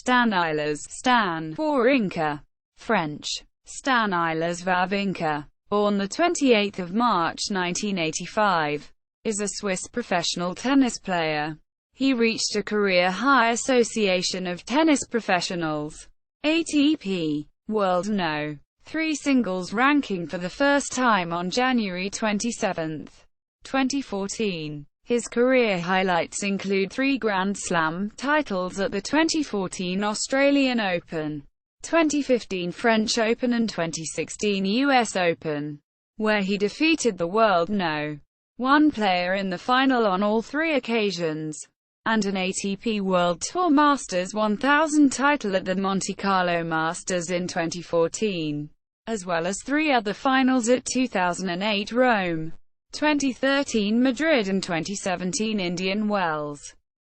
Stanislas Wawrinka, French Stanislas Wawrinka, born 28 March 1985, is a Swiss professional tennis player. He reached a career high Association of Tennis Professionals (ATP) World No. 3 singles ranking for the first time on January 27, 2014. His career highlights include 3 Grand Slam titles at the 2014 Australian Open, 2015 French Open and 2016 US Open, where he defeated the world No. 1 player in the final on all 3 occasions, and an ATP World Tour Masters 1000 title at the Monte-Carlo Masters in 2014, as well as 3 other finals at 2008 Rome, 2013 Madrid and 2017 Indian Wells.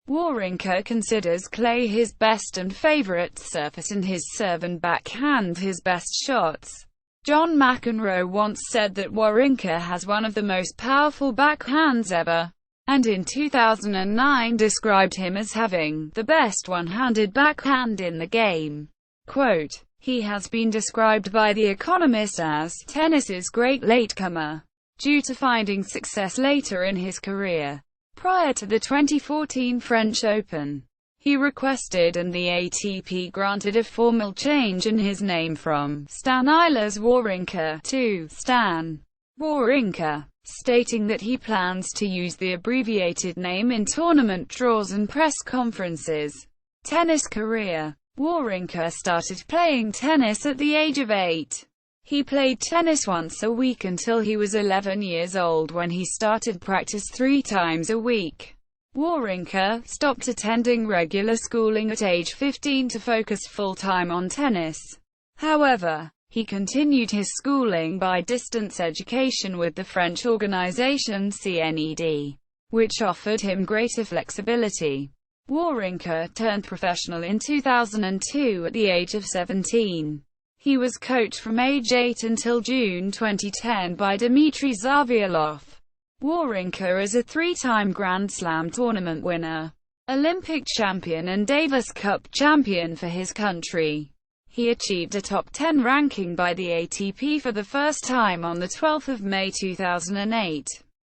Wawrinka considers clay his best and favorite surface and his serve and backhand his best shots. John McEnroe once said that Wawrinka has one of the most powerful backhands ever, and in 2009 described him as having the best one-handed backhand in the game. Quote, "He has been described by The Economist as tennis's great latecomer, due to finding success later in his career. Prior to the 2014 French Open, he requested and the ATP granted a formal change in his name from Stanislas Wawrinka to Stan Wawrinka, stating that he plans to use the abbreviated name in tournament draws and press conferences." Tennis career. Wawrinka started playing tennis at the age of 8. He played tennis once a week until he was 11 years old, when he started practice 3 times a week. Wawrinka stopped attending regular schooling at age 15 to focus full-time on tennis. However, he continued his schooling by distance education with the French organization CNED, which offered him greater flexibility. Wawrinka turned professional in 2002 at the age of 17. He was coached from age 8 until June 2010 by Dmitry Zavialov. Wawrinka is a 3-time Grand Slam tournament winner, Olympic champion and Davis Cup champion for his country. He achieved a top 10 ranking by the ATP for the first time on 12 May 2008,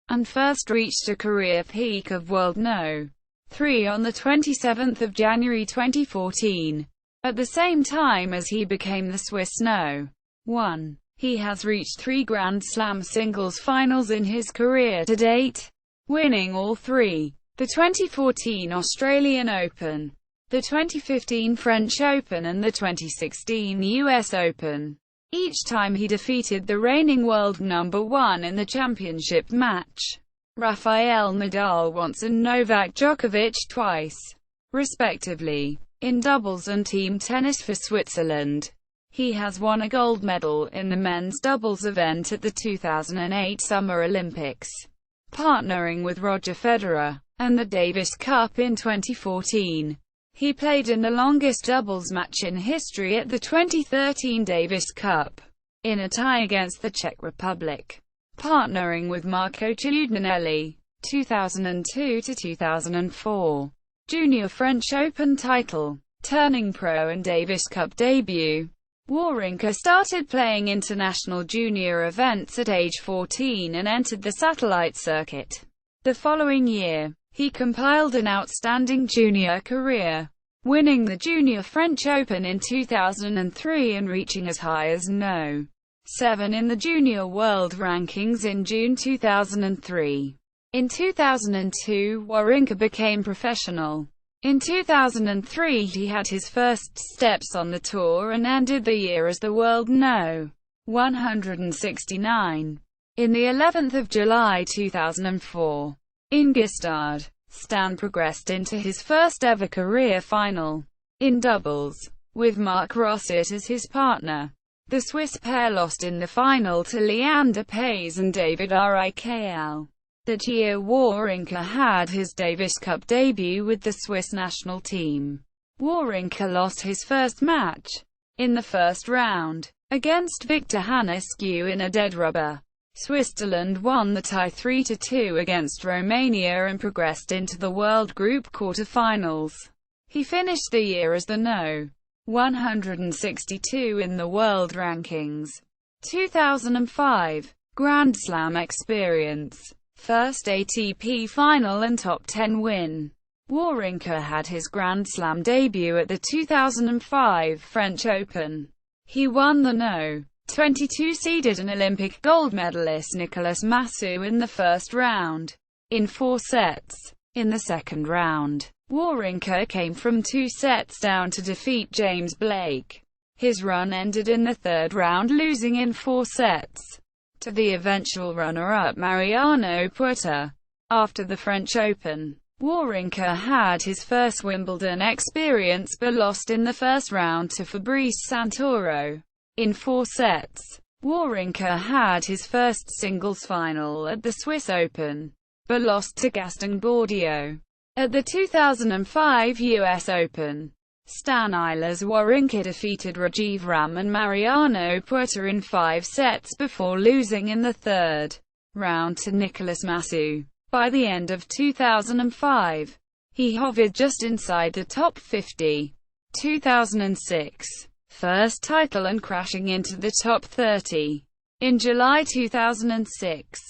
and first reached a career peak of World No. 3 on 27 January 2014. At the same time as he became the Swiss No. 1. He has reached 3 Grand Slam singles finals in his career to date, winning all 3. The 2014 Australian Open, the 2015 French Open and the 2016 US Open. Each time he defeated the reigning world number 1 in the championship match, Rafael Nadal once and Novak Djokovic twice, respectively. In doubles and team tennis for Switzerland, he has won a gold medal in the men's doubles event at the 2008 Summer Olympics, partnering with Roger Federer, and the Davis Cup in 2014. He played in the longest doubles match in history at the 2013 Davis Cup, in a tie against the Czech Republic, partnering with Marco Ciudinelli, 2002 to 2004. Junior French Open title, turning pro and Davis Cup debut. Wawrinka started playing international junior events at age 14 and entered the satellite circuit. The following year, he compiled an outstanding junior career, winning the Junior French Open in 2003 and reaching as high as No. 7 in the junior world rankings in June 2003. In 2002, Wawrinka became professional. In 2003, he had his first steps on the tour and ended the year as the world No. 169. In the 11th of July 2004, in Gstaad, Stan progressed into his first ever career final. In doubles, with Marc Rosset as his partner, the Swiss pair lost in the final to Leander Paes and David Rikl. That year Wawrinka had his Davis Cup debut with the Swiss national team. Wawrinka lost his first match, in the first round, against Victor Hanescu in a dead rubber. Switzerland won the tie 3-2 against Romania and progressed into the World Group quarter-finals. He finished the year as the No. 162 in the world rankings. 2005 Grand Slam experience. First ATP final and top 10 win. Wawrinka had his Grand Slam debut at the 2005 French Open. He won the No. 22 seeded and Olympic gold medalist Nicolas Massu in the first round, in 4 sets. In the second round, Wawrinka came from 2 sets down to defeat James Blake. His run ended in the third round, losing in 4 sets to the eventual runner-up Mariano Puerta. After the French Open, Wawrinka had his first Wimbledon experience but lost in the first round to Fabrice Santoro. In 4 sets, Wawrinka had his first singles final at the Swiss Open, but lost to Gaston Gaudio. At the 2005 US Open, Stanislas Wawrinka defeated Rajiv Ram and Mariano Puerta in 5 sets before losing in the third round to Nicolas Massu. By the end of 2005, he hovered just inside the top 50. 2006 first title and crashing into the top 30. In July 2006,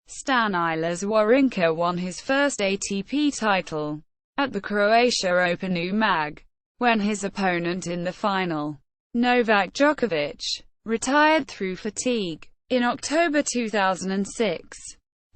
Stanislas Wawrinka won his first ATP title at the Croatia Open UMAG, when his opponent in the final, Novak Djokovic, retired through fatigue. In October 2006,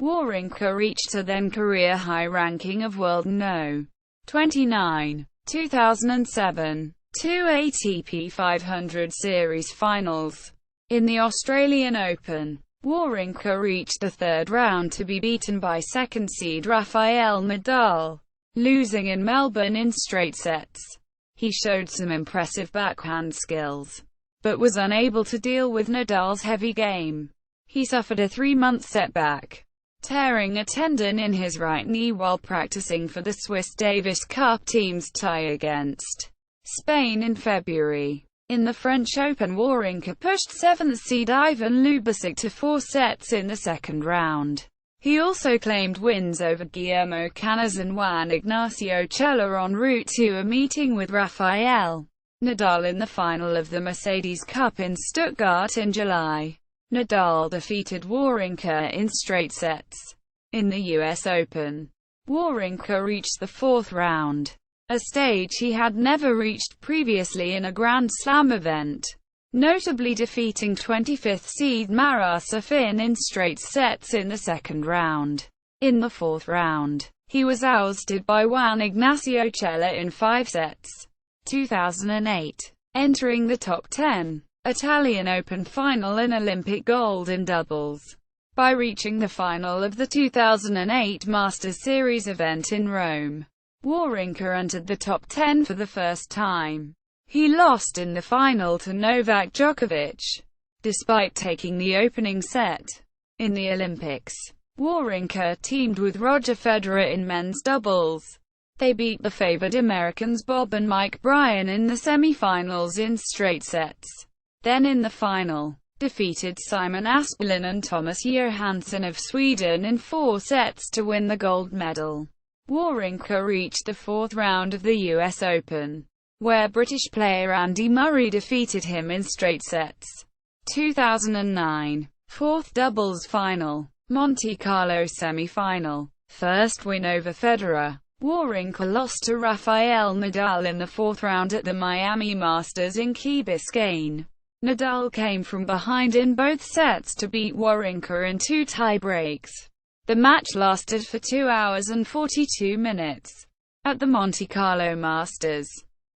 Wawrinka reached a then career-high ranking of world No. 29. 2007 2 ATP 500 Series finals. In the Australian Open, Wawrinka reached the third round to be beaten by second seed Rafael Nadal, losing in Melbourne in straight sets. He showed some impressive backhand skills, but was unable to deal with Nadal's heavy game. He suffered a 3-month setback, tearing a tendon in his right knee while practicing for the Swiss Davis Cup team's tie against Spain in February. In the French Open, Wawrinka pushed 7th seed Ivan Lubasic to 4 sets in the second round. He also claimed wins over Guillermo Cañas and Juan Ignacio Chela en route to a meeting with Rafael Nadal in the final of the Mercedes Cup in Stuttgart in July. Nadal defeated Wawrinka in straight sets. In the US Open, Wawrinka reached the 4th round, a stage he had never reached previously in a Grand Slam event, notably defeating 25th seed Marat Safin in straight sets in the second round. In the 4th round, he was ousted by Juan Ignacio Chela in 5 sets. 2008. Entering the top 10. Italian Open final and Olympic gold in doubles. By reaching the final of the 2008 Masters Series event in Rome, Wawrinka entered the top 10 for the first time. He lost in the final to Novak Djokovic, despite taking the opening set. In the Olympics, Wawrinka teamed with Roger Federer in men's doubles. They beat the favored Americans Bob and Mike Bryan in the semi-finals in straight sets. Then in the final, defeated Simon Asplund and Thomas Johansson of Sweden in 4 sets to win the gold medal. Wawrinka reached the 4th round of the US Open, where British player Andy Murray defeated him in straight sets. 2009. 4th doubles final. Monte-Carlo semi-final. First win over Federer. Wawrinka lost to Rafael Nadal in the 4th round at the Miami Masters in Key Biscayne. Nadal came from behind in both sets to beat Wawrinka in 2 tie-breaks. The match lasted for 2 hours and 42 minutes. At the Monte-Carlo Masters,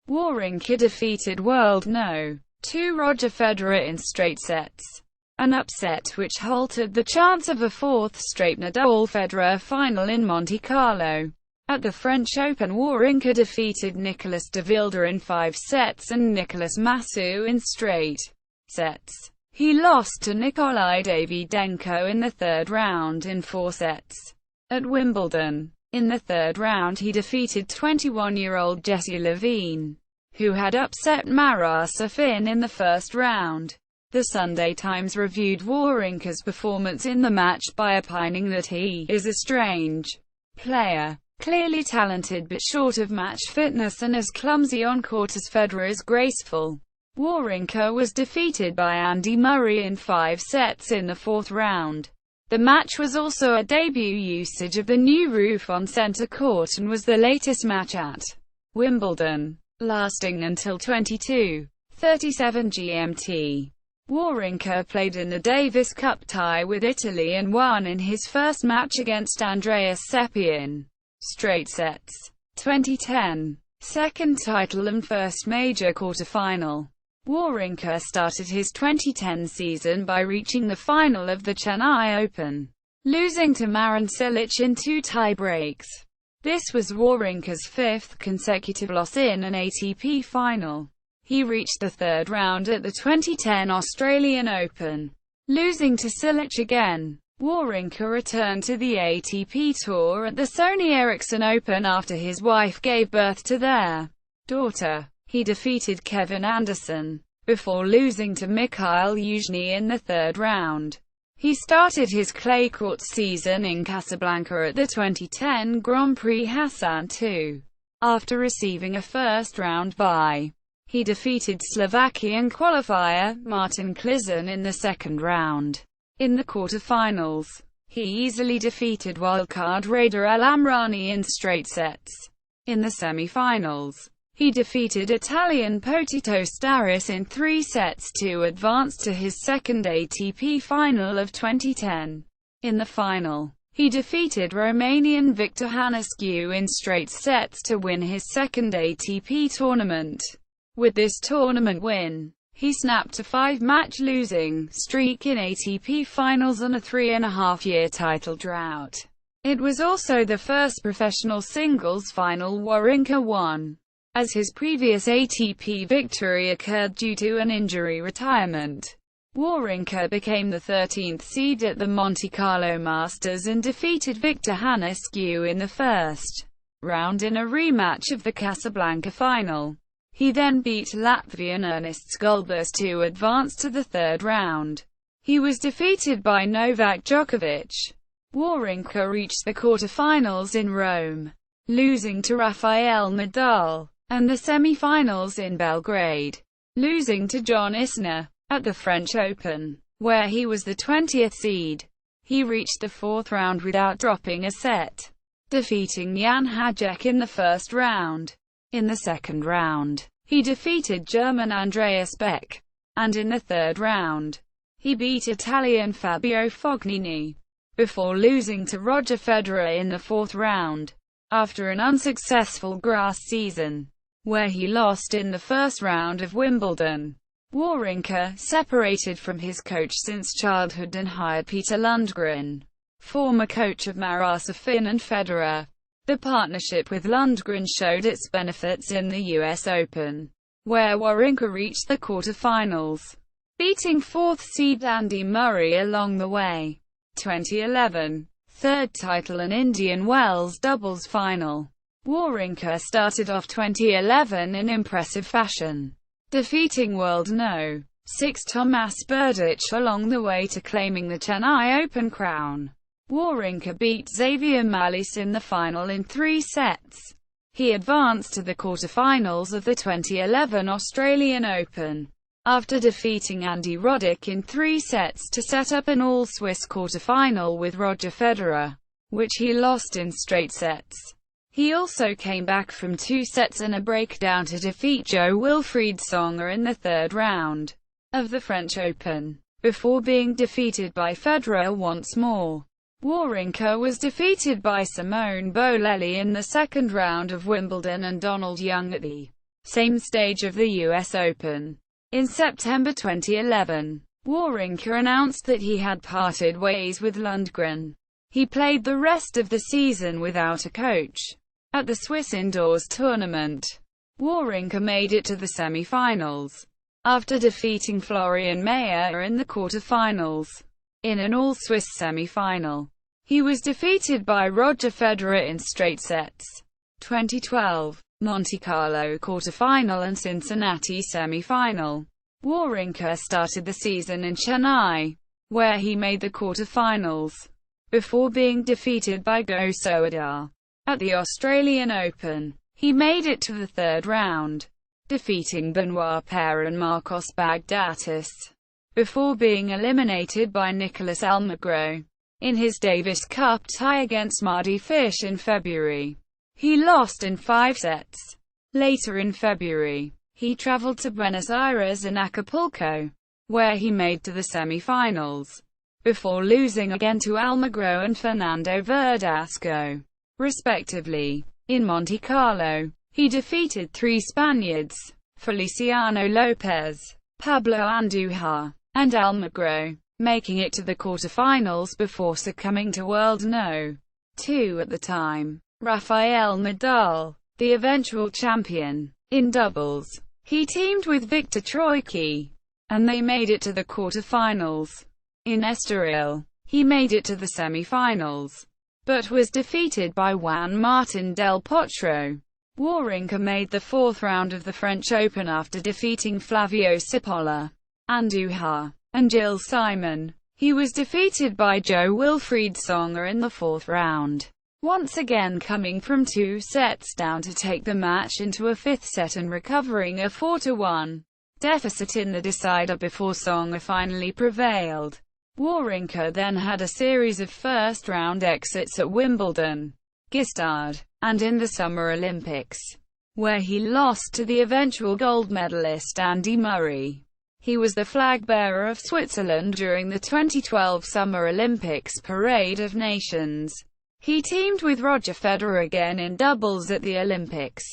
Wawrinka defeated world No. 2 Roger Federer in straight sets, an upset which halted the chance of a 4th straight Nadal-Federer final in Monte-Carlo. At the French Open, Wawrinka defeated Nicolas de Vilda in 5 sets and Nicolas Massu in straight sets. He lost to Nikolai Davydenko in the 3rd round in 4 sets. At Wimbledon, in the 3rd round he defeated 21-year-old Jesse Levine, who had upset Marat Safin in the 1st round. The Sunday Times reviewed Wawrinka's performance in the match by opining that he is a strange player. Clearly talented but short of match fitness and as clumsy on court as Federer is graceful, Wawrinka was defeated by Andy Murray in 5 sets in the 4th round. The match was also a debut usage of the new roof on centre court and was the latest match at Wimbledon, lasting until 22:37 GMT. Wawrinka played in the Davis Cup tie with Italy and won in his first match against Andreas Seppi in straight sets. 2010. Second title and first major quarter-final. Wawrinka started his 2010 season by reaching the final of the Chennai Open, losing to Marin Cilic in 2 tie-breaks. This was Wawrinka's 5th consecutive loss in an ATP final. He reached the 3rd round at the 2010 Australian Open, losing to Cilic again. Wawrinka returned to the ATP Tour at the Sony Ericsson Open after his wife gave birth to their daughter. He defeated Kevin Anderson, before losing to Mikhail Yuzhny in the 3rd round. He started his clay court season in Casablanca at the 2010 Grand Prix Hassan II. After receiving a first-round bye, he defeated Slovakian qualifier Martin Klizan in the 2nd round. In the quarter-finals, he easily defeated wildcard raider El Amrani in straight sets. In the semi-finals, he defeated Italian Potito Staris in 3 sets to advance to his 2nd ATP final of 2010. In the final, he defeated Romanian Victor Hanescu in straight sets to win his 2nd ATP tournament. With this tournament win, he snapped a 5-match losing streak in ATP finals and a 3.5-year title drought. It was also the first professional singles final Wawrinka won, as his previous ATP victory occurred due to an injury retirement. Wawrinka became the 13th seed at the Monte-Carlo Masters and defeated Victor Hanescu in the 1st round in a rematch of the Casablanca final. He then beat Latvian Ernsts Gulbis to advance to the 3rd round. He was defeated by Novak Djokovic. Wawrinka reached the quarter-finals in Rome, losing to Rafael Nadal, and the semi-finals in Belgrade, losing to John Isner. At the French Open, where he was the 20th seed, he reached the 4th round without dropping a set, defeating Jan Hajek in the 1st round. In the 2nd round, he defeated German Andreas Beck, and in the 3rd round, he beat Italian Fabio Fognini, before losing to Roger Federer in the 4th round, after an unsuccessful grass season, where he lost in the 1st round of Wimbledon. Wawrinka separated from his coach since childhood and hired Peter Lundgren, former coach of Marat Safin and Federer. The partnership with Lundgren showed its benefits in the US Open, where Wawrinka reached the quarter-finals, beating 4th seed Andy Murray along the way. 2011, 3rd title and Indian Wells doubles final. Wawrinka started off 2011 in impressive fashion, defeating world No. 6 Tomas Berdych along the way to claiming the Chennai Open crown. Wawrinka beat Xavier Malisse in the final in 3 sets. He advanced to the quarter-finals of the 2011 Australian Open, after defeating Andy Roddick in 3 sets to set up an all-Swiss quarter-final with Roger Federer, which he lost in straight sets. He also came back from 2 sets and a breakdown to defeat Jo-Wilfried Tsonga in the 3rd round of the French Open, before being defeated by Federer once more. Wawrinka was defeated by Simone Bolelli in the 2nd round of Wimbledon and Donald Young at the same stage of the US Open. In September 2011, Wawrinka announced that he had parted ways with Lundgren. He played the rest of the season without a coach. At the Swiss Indoors Tournament, Wawrinka made it to the semi-finals, after defeating Florian Mayer in the quarter-finals. In an all-Swiss semi-final, he was defeated by Roger Federer in straight sets. 2012, Monte-Carlo quarter-final and Cincinnati semi-final. Wawrinka started the season in Chennai, where he made the quarter-finals, before being defeated by Go Soedar. At the Australian Open, he made it to the third round, defeating Benoit Paire and Marcos Baghdatis, before being eliminated by Nicolas Almagro in his Davis Cup tie against Mardy Fish in February. He lost in 5 sets. Later in February, he traveled to Buenos Aires and Acapulco, where he made to the semi-finals, before losing again to Almagro and Fernando Verdasco, respectively. In Monte-Carlo, he defeated 3 Spaniards, Feliciano Lopez, Pablo Andujar, and Almagro, making it to the quarterfinals before succumbing to world No. 2 at the time, Rafael Nadal, the eventual champion. In doubles, he teamed with Victor Troicki, and they made it to the quarterfinals. In Estoril, he made it to the semi-finals, but was defeated by Juan Martín del Potro. Wawrinka made the 4th round of the French Open after defeating Flavio Cipolla, Andujar, and Gilles Simon. He was defeated by Jo-Wilfried Tsonga in the 4th round, once again coming from 2 sets down to take the match into a 5th set and recovering a 4-1 deficit in the decider before Tsonga finally prevailed. Wawrinka then had a series of first-round exits at Wimbledon, Gstaad, and in the Summer Olympics, where he lost to the eventual gold medalist Andy Murray. He was the flag-bearer of Switzerland during the 2012 Summer Olympics Parade of Nations. He teamed with Roger Federer again in doubles at the Olympics,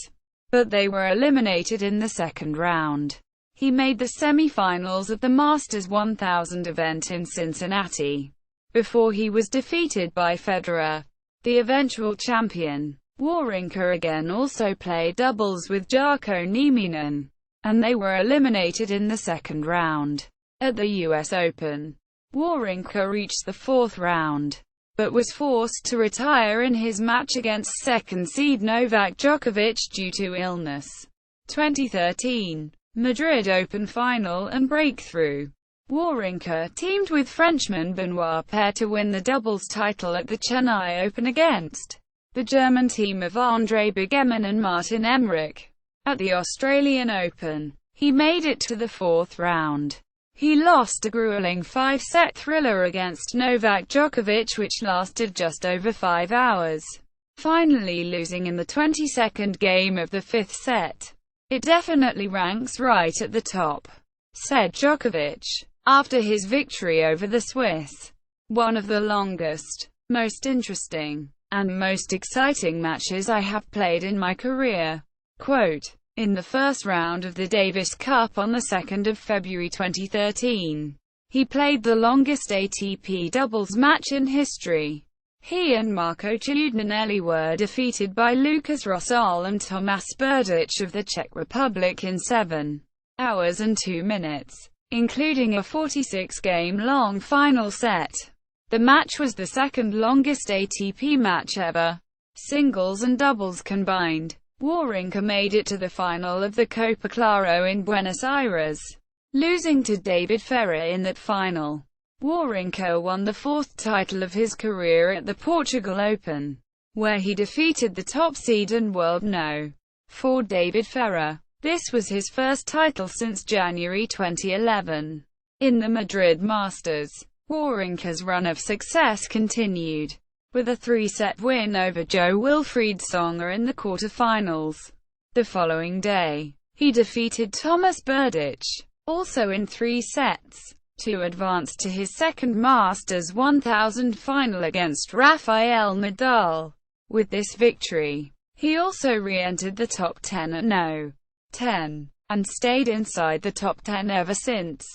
but they were eliminated in the 2nd round. He made the semi-finals of the Masters 1000 event in Cincinnati, before he was defeated by Federer, the eventual champion. Wawrinka again also played doubles with Jarkko Nieminen, and they were eliminated in the 2nd round. At the US Open, Wawrinka reached the 4th round, but was forced to retire in his match against 2nd seed Novak Djokovic due to illness. 2013 Madrid Open final and breakthrough. Wawrinka teamed with Frenchman Benoit Paire to win the doubles title at the Chennai Open against the German team of Andre Begemann and Martin Emmerich. At the Australian Open, he made it to the 4th round. He lost a grueling 5-set thriller against Novak Djokovic which lasted just over 5 hours, finally losing in the 22nd game of the 5th set. "It definitely ranks right at the top," said Djokovic, after his victory over the Swiss. "One of the longest, most interesting, and most exciting matches I have played in my career." Quote, in the first round of the Davis Cup on the 2nd of February 2013, he played the longest ATP doubles match in history. He and Marco Ciudinelli were defeated by Lucas Rosol and Tomas Berdych of the Czech Republic in 7 hours and 2 minutes, including a 46-game-long final set. The match was the 2nd longest ATP match ever, singles and doubles combined. Wawrinka made it to the final of the Copa Claro in Buenos Aires, losing to David Ferrer in that final. Wawrinka won the 4th title of his career at the Portugal Open, where he defeated the top seed and world No. 4 David Ferrer. This was his first title since January 2011. In the Madrid Masters, Wawrinka's run of success continued, with a 3-set win over Jo-Wilfried Tsonga in the quarterfinals. The following day, he defeated Tomas Berdych, also in 3 sets, to advance to his 2nd Masters 1000 final against Rafael Nadal. With this victory, he also re-entered the top 10 at No. 10, and stayed inside the top 10 ever since.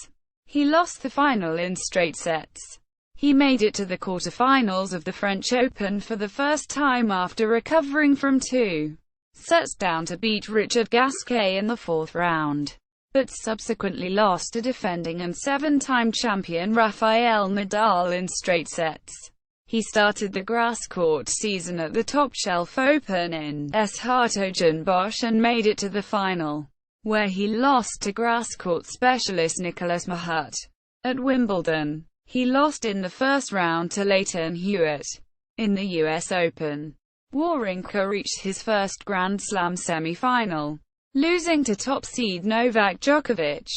He lost the final in straight sets. He made it to the quarterfinals of the French Open for the first time after recovering from 2 sets down to beat Richard Gasquet in the 4th round, but subsequently lost to defending and 7-time champion Rafael Nadal in straight sets. He started the grass court season at the Top Shelf Open in Hertogenbosch and made it to the final, where he lost to grass court specialist Nicolas Mahut. At Wimbledon, he lost in the first round to Leighton Hewitt. In the US Open, Wawrinka reached his first Grand Slam semi-final, losing to top seed Novak Djokovic,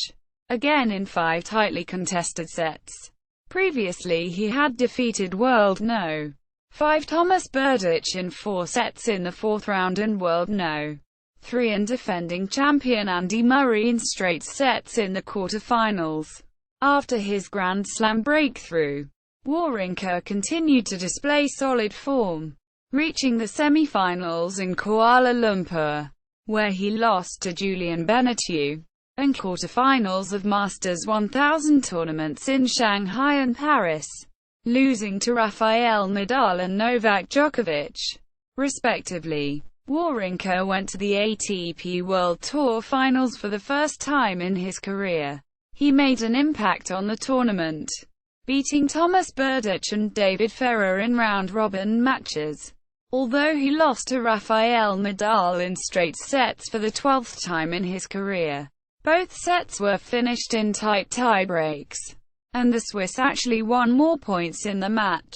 again in 5 tightly contested sets. Previously he had defeated world No. 5 Thomas Berdych in 4 sets in the 4th round and world No. 3 and defending champion Andy Murray in straight sets in the quarter-finals. After his Grand Slam breakthrough, Wawrinka continued to display solid form, reaching the semi-finals in Kuala Lumpur, where he lost to Julian Benneteau, and quarter-finals of Masters 1000 tournaments in Shanghai and Paris, losing to Rafael Nadal and Novak Djokovic, respectively. Wawrinka went to the ATP World Tour Finals for the first time in his career. He made an impact on the tournament, beating Thomas Berdych and David Ferrer in round-robin matches, although he lost to Rafael Nadal in straight sets for the 12th time in his career. Both sets were finished in tight tiebreaks, and the Swiss actually won more points in the match.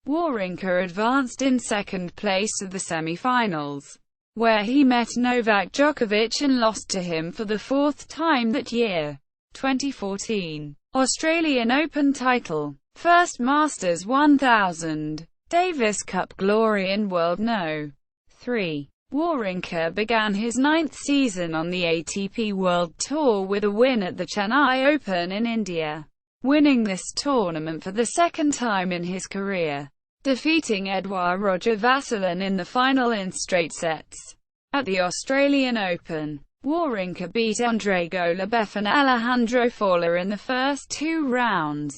Wawrinka advanced in second place to the semi-finals, where he met Novak Djokovic and lost to him for the 4th time that year. 2014 Australian Open title, first Masters 1000, Davis Cup glory and World No. 3. Wawrinka began his 9th season on the ATP World Tour with a win at the Chennai Open in India, winning this tournament for the 2nd time in his career, defeating Edouard Roger Vasselin in the final in straight sets. At the Australian Open, Wawrinka beat Andre Golubev and Alejandro Fowler in the first 2 rounds,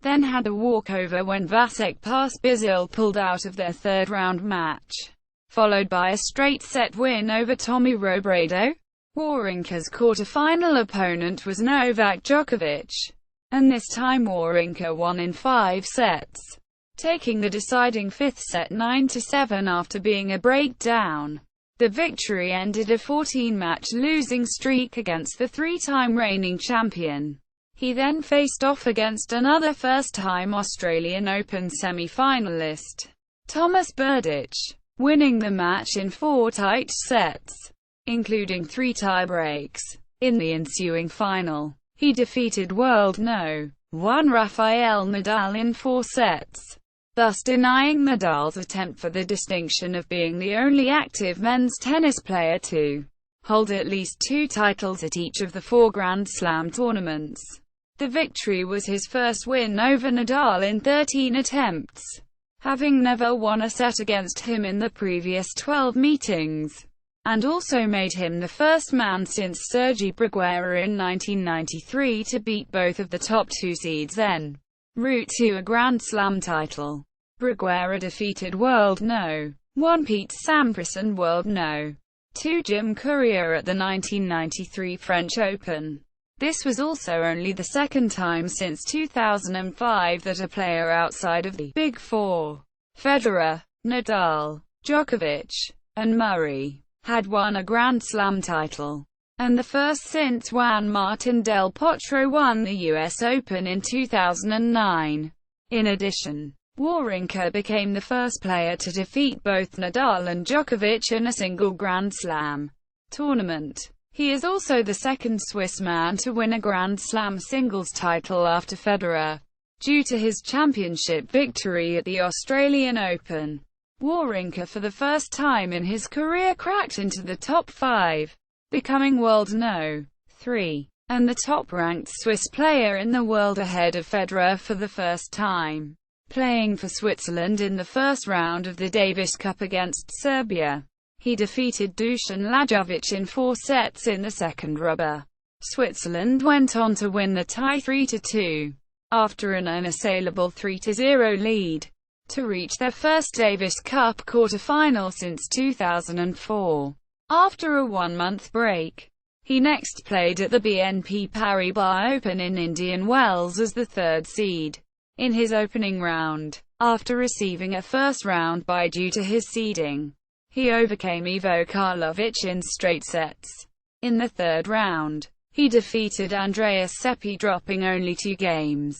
then had a walkover when Vasek Pospisil pulled out of their 3rd-round match, followed by a straight-set win over Tommy Robredo. Wawrinka's quarter-final opponent was Novak Djokovic, and this time Wawrinka won in 5 sets, taking the deciding 5th set 9-7 after being a breakdown. The victory ended a 14-match losing streak against the 3-time reigning champion. He then faced off against another first-time Australian Open semi-finalist, Thomas Berdych, winning the match in 4 tight sets, including 3 tie-breaks. In the ensuing final, he defeated world No. 1 Rafael Nadal in 4 sets, thus denying Nadal's attempt for the distinction of being the only active men's tennis player to hold at least 2 titles at each of the 4 Grand Slam tournaments. The victory was his first win over Nadal in 13 attempts, having never won a set against him in the previous 12 meetings, and also made him the first man since Sergi Bruguera in 1993 to beat both of the top 2 seeds en route to a Grand Slam title. Bruguera defeated world No. 1 Pete Sampras and world No. 2 Jim Courier at the 1993 French Open. This was also only the 2nd time since 2005 that a player outside of the Big Four, Federer, Nadal, Djokovic, and Murray, had won a Grand Slam title, and the first since Juan Martín del Potro won the US Open in 2009. In addition, Wawrinka became the first player to defeat both Nadal and Djokovic in a single Grand Slam tournament. He is also the 2nd Swiss man to win a Grand Slam singles title after Federer, due to his championship victory at the Australian Open. Wawrinka for the first time in his career cracked into the top 5, becoming world No. 3, and the top-ranked Swiss player in the world ahead of Federer for the first time, playing for Switzerland in the first round of the Davis Cup against Serbia. He defeated Dusan Lajovic in 4 sets in the 2nd rubber. Switzerland went on to win the tie 3-2, after an unassailable 3-0 lead, to reach their first Davis Cup quarter-final since 2004. After a 1-month break, he next played at the BNP Paribas Open in Indian Wells as the 3rd seed. In his opening round, after receiving a first-round bye due to his seeding, he overcame Ivo Karlovic in straight sets. In the 3rd round, he defeated Andreas Seppi, dropping only 2 games.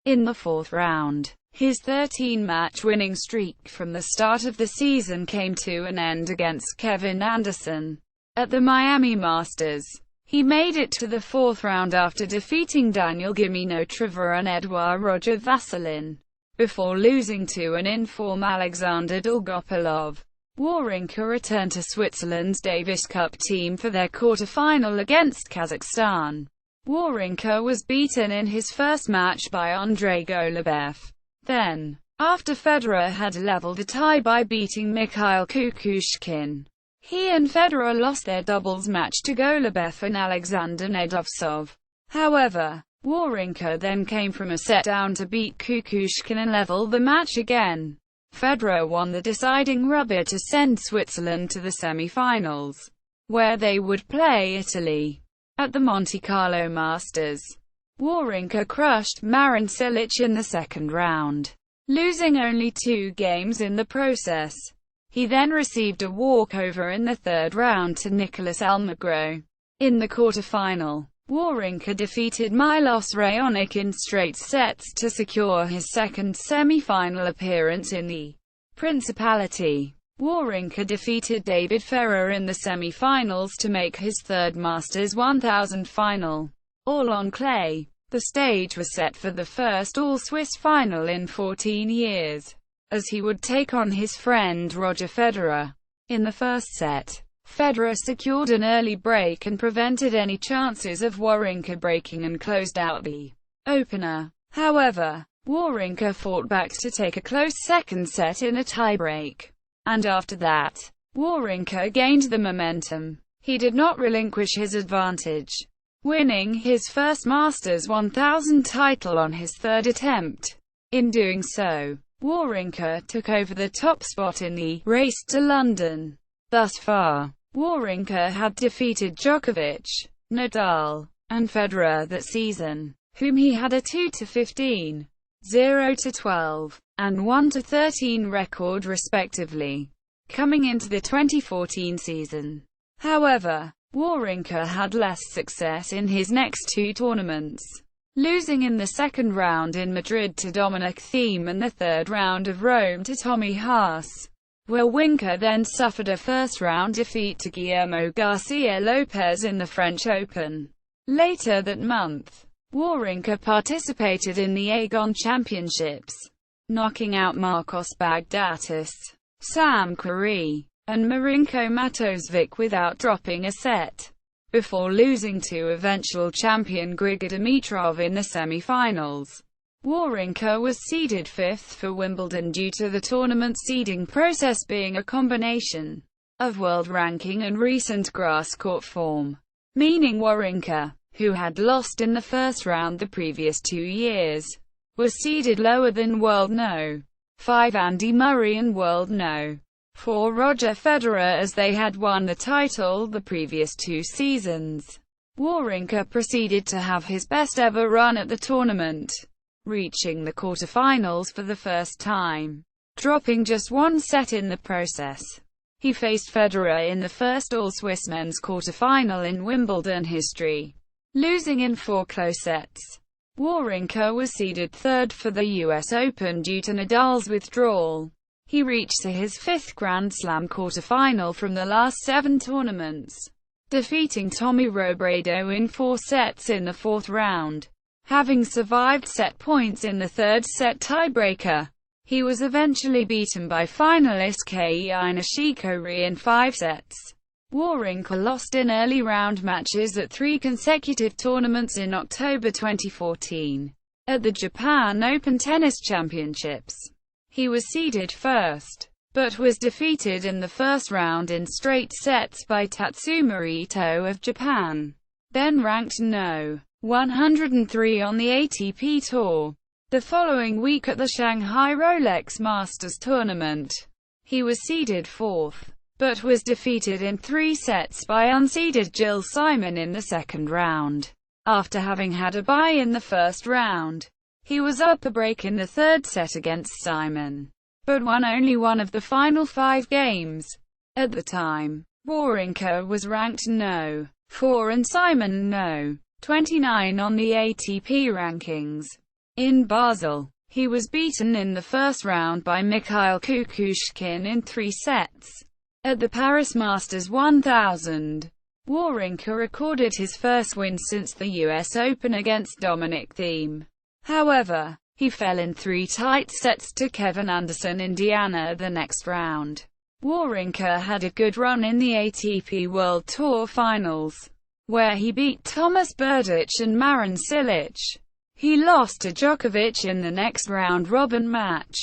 In the 4th round, His 13-match winning streak from the start of the season came to an end against Kevin Anderson at the Miami Masters. He made it to the fourth round after defeating Daniel Gimino Trivera and Edouard Roger Vasselin, before losing to an in-form Alexander Dolgopolov. Wawrinka returned to Switzerland's Davis Cup team for their quarter-final against Kazakhstan. Wawrinka was beaten in his first match by Andrei Golubev. Then, after Federer had leveled a tie by beating Mikhail Kukushkin, he and Federer lost their doubles match to Golubev and Alexander Nedovtsov. However, Wawrinka then came from a set down to beat Kukushkin and level the match again. Federer won the deciding rubber to send Switzerland to the semi-finals, where they would play Italy at the Monte-Carlo Masters. Wawrinka crushed Marin Cilic in the second round, losing only 2 games in the process. He then received a walkover in the third round to Nicolas Almagro. In the quarter-final, Wawrinka defeated Milos Raonic in straight sets to secure his second semi-final appearance in the Principality. Wawrinka defeated David Ferrer in the semi-finals to make his third Masters 1000 final, all on clay. The stage was set for the first all-Swiss final in 14 years, as he would take on his friend Roger Federer. In the first set, Federer secured an early break and prevented any chances of Wawrinka breaking and closed out the opener. However, Wawrinka fought back to take a close second set in a tiebreak. And after that, Wawrinka gained the momentum. He did not relinquish his advantage, winning his first Masters 1000 title on his third attempt. In doing so, Wawrinka took over the top spot in the race to London. Thus far, Wawrinka had defeated Djokovic, Nadal, and Federer that season, whom he had a 2-15, 0-12, and 1-13 record respectively, coming into the 2014 season. However, Wawrinka had less success in his next 2 tournaments, losing in the second round in Madrid to Dominic Thiem and the third round of Rome to Tommy Haas. Wawrinka then suffered a first-round defeat to Guillermo Garcia Lopez in the French Open. Later that month, Wawrinka participated in the Aegon Championships, knocking out Marcos Baghdatis, Sam Querrey, and Marinko Matosevic without dropping a set, before losing to eventual champion Grigor Dimitrov in the semi-finals. Wawrinka was seeded 5th for Wimbledon due to the tournament seeding process being a combination of world ranking and recent grass court form, meaning Wawrinka, who had lost in the first round the previous 2 years, was seeded lower than World No. 5 Andy Murray and World No. 4 Roger Federer, as they had won the title the previous 2 seasons. Wawrinka proceeded to have his best ever run at the tournament, reaching the quarterfinals for the first time, dropping just 1 set in the process. He faced Federer in the first all-Swiss men's quarterfinal in Wimbledon history, losing in 4 close sets. Wawrinka was seeded 3rd for the US Open due to Nadal's withdrawal. He reached to his 5th Grand Slam quarterfinal from the last 7 tournaments, defeating Tommy Robredo in 4 sets in the 4th round. Having survived set points in the 3rd set tiebreaker, he was eventually beaten by finalist Kei Nishikori in 5 sets. Wawrinka lost in early round matches at 3 consecutive tournaments in October 2014. At the Japan Open Tennis Championships, he was seeded 1st, but was defeated in the first round in straight sets by Tatsuma Ito of Japan, then ranked No. 103 on the ATP Tour. The following week at the Shanghai Rolex Masters tournament, he was seeded 4th, but was defeated in 3 sets by unseeded Jill Simon in the second round. After having had a bye in the first round, he was up a break in the 3rd set against Simon, but won only one of the final 5 games. At the time, Wawrinka was ranked No. 4 and Simon No. 29 on the ATP rankings. In Basel, He was beaten in the first round by Mikhail Kukushkin in 3 sets. At the Paris Masters 1000, Wawrinka recorded his first win since the US Open against Dominic Thiem. However, he fell in 3 tight sets to Kevin Anderson in Indiana the next round. Wawrinka had a good run in the ATP World Tour Finals, where he beat Tomas Berdych and Marin Cilic. He lost to Djokovic in the next round-robin match,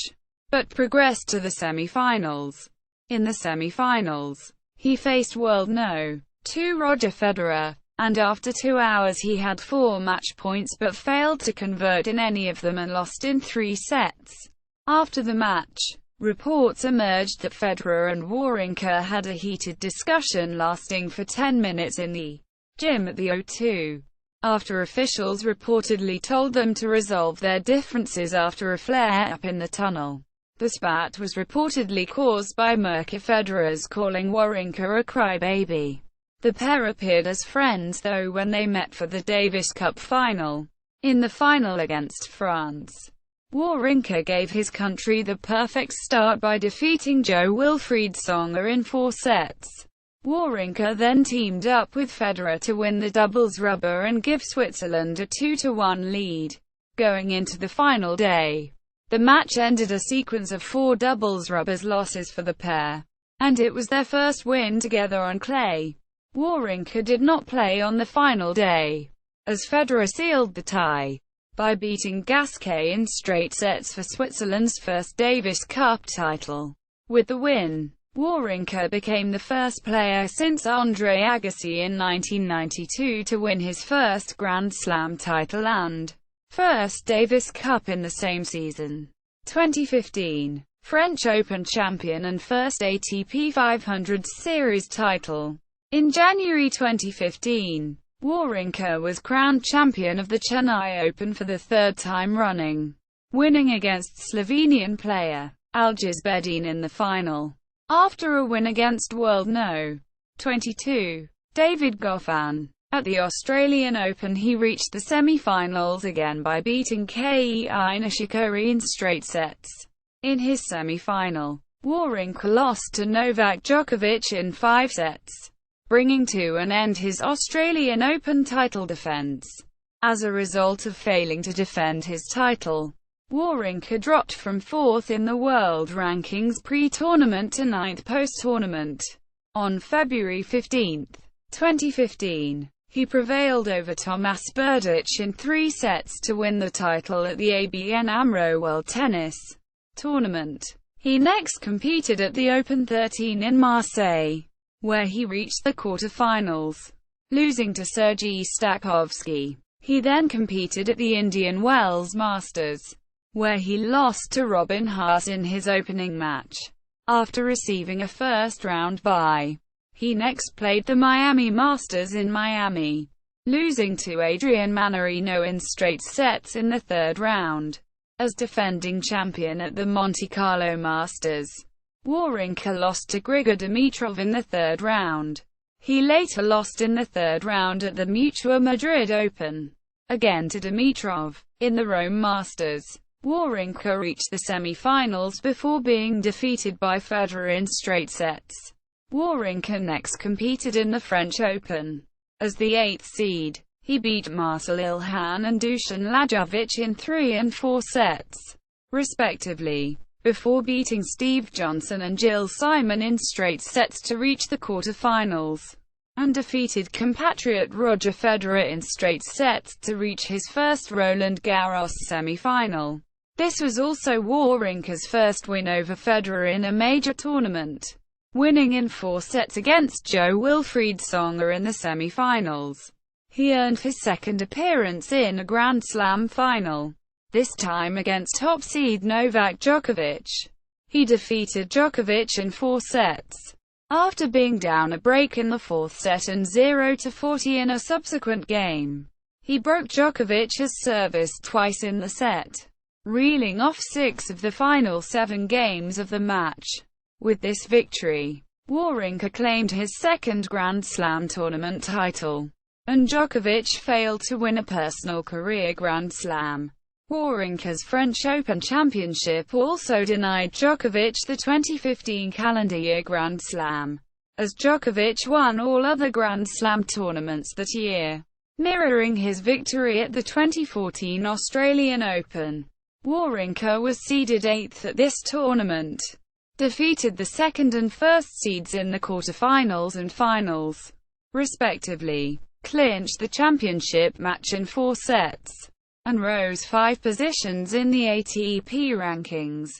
but progressed to the semi-finals. In the semi-finals, he faced world No. 2 Roger Federer, and after 2 hours he had 4 match points but failed to convert in any of them and lost in 3 sets. After the match, reports emerged that Federer and Wawrinka had a heated discussion lasting for 10 minutes in the gym at the O2. After officials reportedly told them to resolve their differences after a flare-up in the tunnel. The spat was reportedly caused by Federer's calling Wawrinka a crybaby. The pair appeared as friends though when they met for the Davis Cup final. In the final against France, Wawrinka gave his country the perfect start by defeating Jo-Wilfried Tsonga in 4 sets. Wawrinka then teamed up with Federer to win the doubles rubber and give Switzerland a 2-1 lead. Going into the final day, the match ended a sequence of 4 doubles rubbers losses for the pair, and it was their first win together on clay. Wawrinka did not play on the final day, as Federer sealed the tie by beating Gasquet in straight sets for Switzerland's first Davis Cup title. With the win, Wawrinka became the first player since Andre Agassi in 1992 to win his first Grand Slam title and first Davis Cup in the same season. 2015 French Open champion and first ATP 500 Series title. In January 2015, Wawrinka was crowned champion of the Chennai Open for the 3rd time running, winning against Slovenian player Algiz Bedin in the final. After a win against world No. 22, David Goffin. At the Australian Open he reached the semi-finals again by beating Kei Nishikori in straight sets. In his semi-final, Wawrinka lost to Novak Djokovic in 5 sets, bringing to an end his Australian Open title defence. As a result of failing to defend his title, Wawrinka dropped from 4th in the world rankings pre-tournament to 9th post-tournament. On February 15, 2015, he prevailed over Tomas Berdych in 3 sets to win the title at the ABN AMRO World Tennis Tournament. He next competed at the Open 13 in Marseille, where he reached the quarter-finals, losing to Sergei Stakhovsky. He then competed at the Indian Wells Masters, where he lost to Robin Haase in his opening match. After receiving a first-round bye, he next played the Miami Masters in Miami, losing to Adrian Mannarino in straight sets in the 3rd round. As defending champion at the Monte-Carlo Masters, Wawrinka lost to Grigor Dimitrov in the 3rd round. He later lost in the 3rd round at the Mutua Madrid Open, again to Dimitrov. In the Rome Masters, Wawrinka reached the semi-finals before being defeated by Federer in straight sets. Wawrinka next competed in the French Open. As the 8th seed, he beat Marcel Ilhan and Dusan Lajovic in 3 and 4 sets, respectively, before beating Steve Johnson and Jill Simon in straight sets to reach the quarter-finals, and defeated compatriot Roger Federer in straight sets to reach his first Roland Garros semi-final. This was also Wawrinka's first win over Federer in a major tournament, winning in 4 sets against Jo-Wilfried Tsonga in the semi-finals. He earned his 2nd appearance in a Grand Slam final, this time against top seed Novak Djokovic. He defeated Djokovic in 4 sets, after being down a break in the 4th set and 0-40 in a subsequent game. He broke Djokovic's service twice in the set, reeling off 6 of the final 7 games of the match. With this victory, Wawrinka claimed his 2nd Grand Slam tournament title, and Djokovic failed to win a personal career Grand Slam. Wawrinka's French Open championship also denied Djokovic the 2015 calendar year Grand Slam, as Djokovic won all other Grand Slam tournaments that year, mirroring his victory at the 2014 Australian Open. Wawrinka was seeded 8th at this tournament, defeated the second and first seeds in the quarterfinals and finals, respectively, clinched the championship match in 4 sets, and rose 5 positions in the ATP rankings,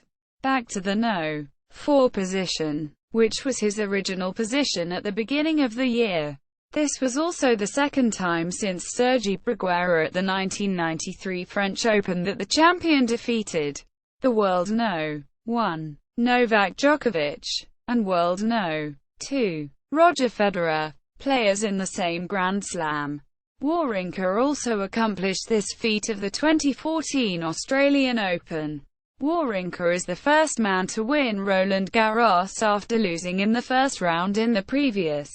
back to the No. 4 position, which was his original position at the beginning of the year. This was also the second time since Sergi Bruguera at the 1993 French Open that the champion defeated the world No. 1, Novak Djokovic, and world No. 2, Roger Federer, players in the same Grand Slam. Wawrinka also accomplished this feat of the 2014 Australian Open. Wawrinka is the first man to win Roland Garros after losing in the first round in the previous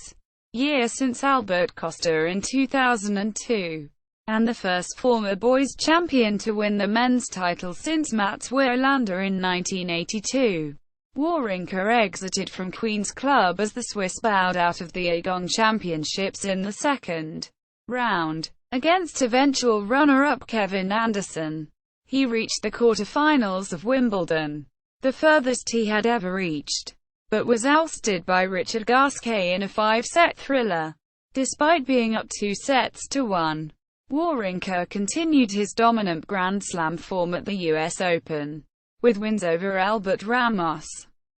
year since Albert Costa in 2002, and the first former boys champion to win the men's title since Mats Wilander in 1982. Wawrinka exited from Queen's Club as the Swiss bowed out of the Aegon Championships in the second round, against eventual runner-up Kevin Anderson. He reached the quarter-finals of Wimbledon, the furthest he had ever reached, but was ousted by Richard Gasquet in a 5-set thriller. Despite being up 2-1, Wawrinka continued his dominant Grand Slam form at the US Open, with wins over Albert Ramos,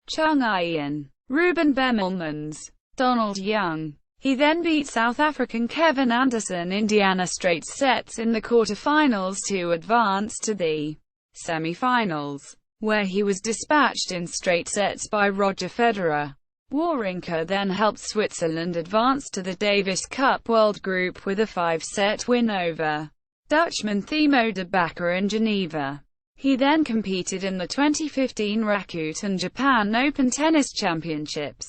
Chung Ian, Ruben Bemelmans, Donald Young. He then beat South African Kevin Anderson Indiana straight sets in the quarterfinals to advance to the semi-finals, where he was dispatched in straight sets by Roger Federer. Wawrinka then helped Switzerland advance to the Davis Cup World Group with a 5-set win over Dutchman Timo de Backer in Geneva. He then competed in the 2015 Rakuten Japan Open Tennis Championships,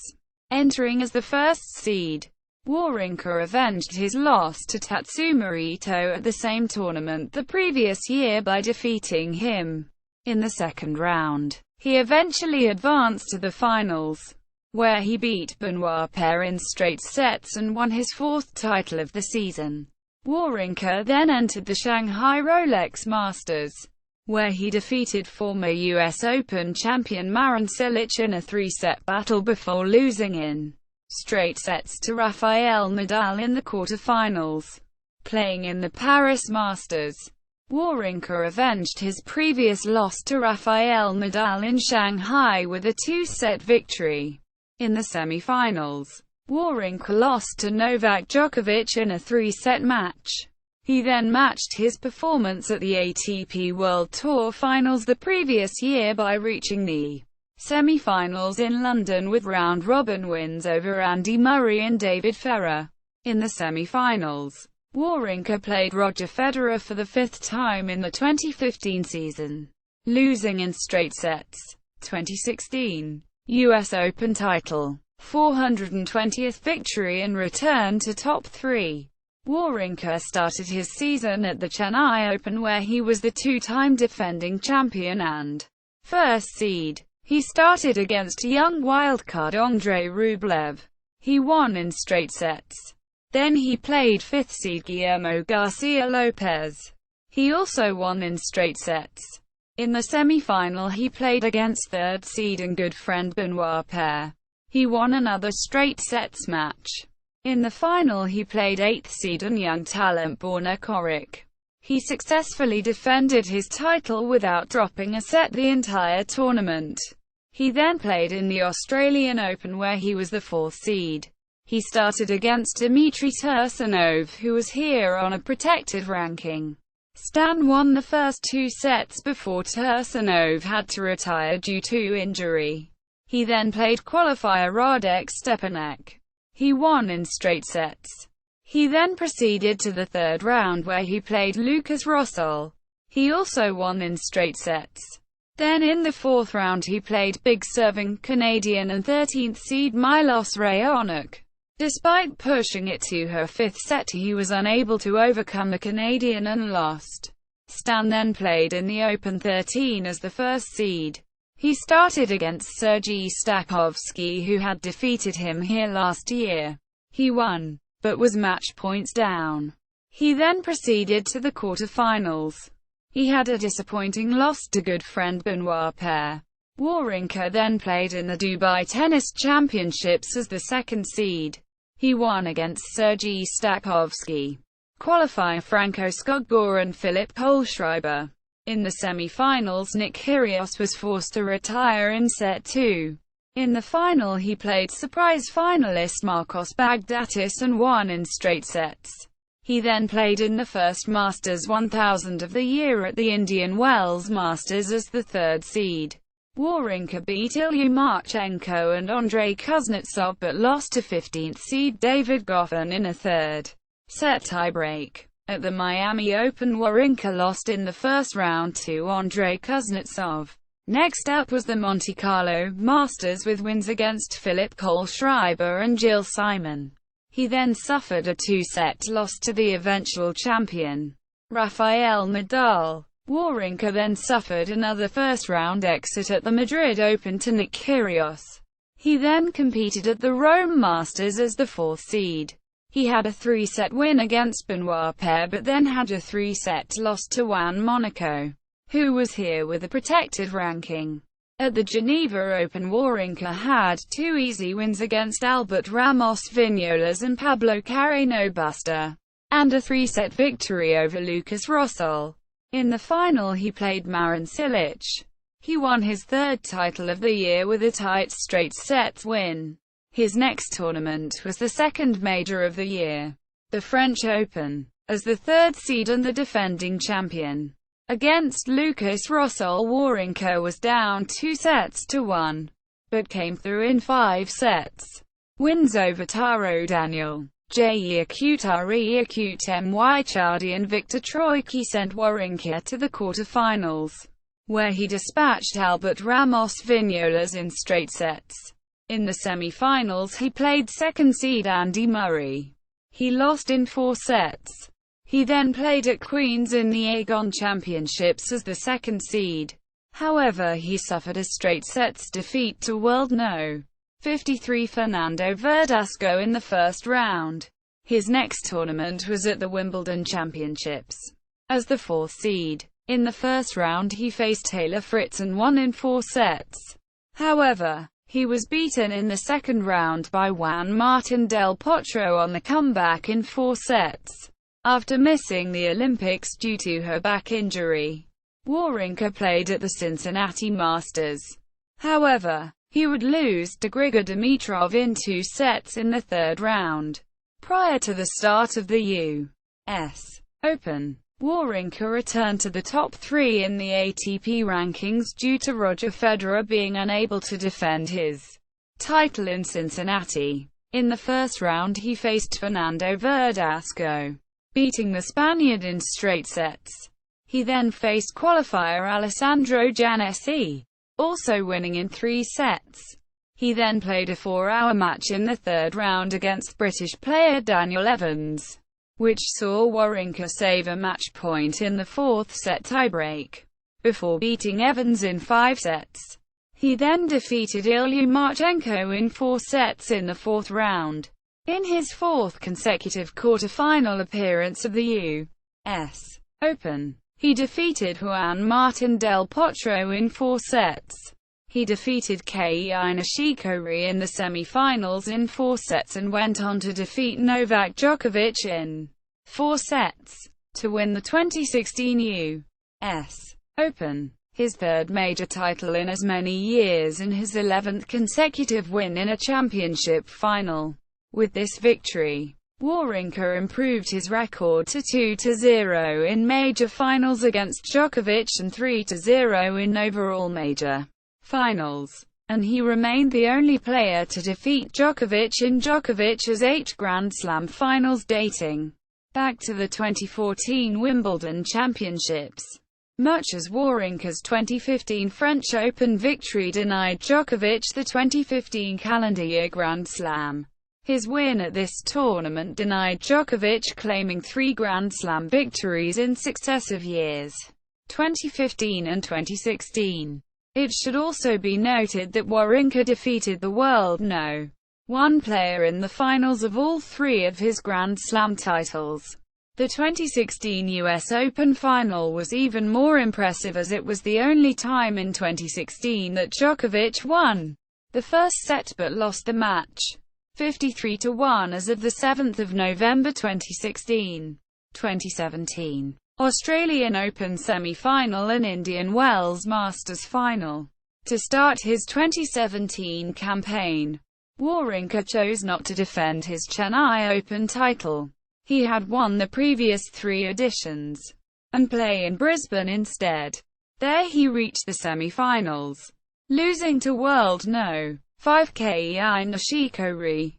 entering as the first seed. Wawrinka avenged his loss to Tatsuma Ito at the same tournament the previous year by defeating him in the second round. He eventually advanced to the finals, where he beat Benoit Paire in straight sets and won his 4th title of the season. Wawrinka then entered the Shanghai Rolex Masters, where he defeated former US Open champion Marin Cilic in a 3-set battle before losing in straight sets to Rafael Nadal in the quarterfinals. Playing in the Paris Masters, Wawrinka avenged his previous loss to Rafael Nadal in Shanghai with a 2-set victory. In the semi-finals, Wawrinka lost to Novak Djokovic in a 3-set match. He then matched his performance at the ATP World Tour Finals the previous year by reaching the semi-finals in London with round-robin wins over Andy Murray and David Ferrer. In the semi-finals, Wawrinka played Roger Federer for the 5th time in the 2015 season, losing in straight sets. 2016 US Open title, 420th victory and return to top 3. Wawrinka started his season at the Chennai Open, where he was the 2-time defending champion and first seed. He started against young wildcard Andrei Rublev. He won in straight sets. Then he played 5th seed Guillermo Garcia Lopez. He also won in straight sets. In the semi-final he played against 3rd seed and good friend Benoit Paire. He won another straight sets match. In the final he played 8th seed and young talent Borna Coric. He successfully defended his title without dropping a set the entire tournament. He then played in the Australian Open, where he was the 4th seed. He started against Dmitry Tursunov, who was here on a protected ranking. Stan won the first 2 sets before Tursunov had to retire due to injury. He then played qualifier Radek Stepanek. He won in straight sets. He then proceeded to the 3rd round, where he played Lucas Rosol. He also won in straight sets. Then in the 4th round he played big serving Canadian and 13th seed Milos Raonic. Despite pushing it to her 5th set, he was unable to overcome the Canadian and lost Stan then played in the Open 13 as the first seed. He started against Sergei Stakhovsky, who had defeated him here last year. He won, but was match points down. He then proceeded to the quarterfinals. He had a disappointing loss to good friend Benoit Paire. Wawrinka then played in the Dubai Tennis Championships as the second seed. He won against Sergei Stakhovsky, qualifier Franco Skogbor and Philip Kohlschreiber. In the semi-finals, Nick Kyrgios was forced to retire in set 2. In the final he played surprise finalist Marcos Baghdatis and won in straight sets. He then played in the first Masters 1000 of the year at the Indian Wells Masters as the third seed. Wawrinka beat Ilya Marchenko and Andrei Kuznetsov but lost to 15th seed David Goffin in a third-set tiebreak. At the Miami Open, Wawrinka lost in the first round to Andrei Kuznetsov. Next up was the Monte-Carlo Masters with wins against Philip Kohlschreiber and Gilles Simon. He then suffered a two-set loss to the eventual champion, Rafael Nadal. Wawrinka then suffered another first-round exit at the Madrid Open to Nick Kyrgios. He then competed at the Rome Masters as the fourth seed. He had a three-set win against Benoit Paire but then had a three-set loss to Juan Monaco, who was here with a protected ranking. At the Geneva Open, Wawrinka had two easy wins against Albert Ramos Vignoles and Pablo Carreño Busta, and a three-set victory over Lucas Rosol. In the final he played Marin Cilic. He won his third title of the year with a tight straight sets win. His next tournament was the second major of the year, the French Open, as the third seed and the defending champion. Against Lucas Rosol, Wawrinka was down 2-1, but came through in 5 sets. Wins over Taro Daniel, Jayakutari Akut Mwychadi and Victor Troicki sent Wawrinka to the quarterfinals, where he dispatched Albert Ramos Vignoles in straight sets. In the semi-finals he played second seed Andy Murray. He lost in 4 sets. He then played at Queens in the Aegon Championships as the second seed. However, he suffered a straight sets defeat to world No. 53 Fernando Verdasco in the first round. His next tournament was at the Wimbledon Championships as the fourth seed. In the first round he faced Taylor Fritz and won in 4 sets. However, he was beaten in the second round by Juan Martín del Potro on the comeback in 4 sets. After missing the Olympics due to her back injury, Wawrinka played at the Cincinnati Masters. However, he would lose to Grigor Dimitrov in 2 sets in the third round. Prior to the start of the U.S. Open, Wawrinka returned to the top 3 in the ATP rankings due to Roger Federer being unable to defend his title in Cincinnati. In the first round he faced Fernando Verdasco, beating the Spaniard in straight sets. He then faced qualifier Alessandro Giannesi, also winning in 3 sets. He then played a 4-hour match in the third round against British player Daniel Evans, which saw Wawrinka save a match point in the 4th set tiebreak, before beating Evans in 5 sets. He then defeated Ilya Marchenko in 4 sets in the 4th round. In his 4th consecutive quarter-final appearance of the U.S. Open, he defeated Juan Martín del Potro in 4 sets. He defeated Kei Nishikori in the semi-finals in 4 sets and went on to defeat Novak Djokovic in 4 sets, to win the 2016 U.S. Open, his third major title in as many years and his 11th consecutive win in a championship final. With this victory, Wawrinka improved his record to 2-0 in major finals against Djokovic and 3-0 in overall major finals, and he remained the only player to defeat Djokovic in Djokovic's 8 Grand Slam finals dating back to the 2014 Wimbledon Championships. Much as Wawrinka's 2015 French Open victory denied Djokovic the 2015 calendar year Grand Slam His win at this tournament denied Djokovic claiming 3 Grand Slam victories in successive years, 2015 and 2016. It should also be noted that Wawrinka defeated the world No. 1 player in the finals of all 3 of his Grand Slam titles. The 2016 US Open final was even more impressive, as it was the only time in 2016 that Djokovic won the first set but lost the match 53-1 as of 7 November 2016. 2017 Australian Open semi-final and Indian Wells Masters final. To start his 2017 campaign, Wawrinka chose not to defend his Chennai Open title. He had won the previous 3 editions, and play in Brisbane instead. There he reached the semi-finals, losing to world No. 5 Kei Nishikori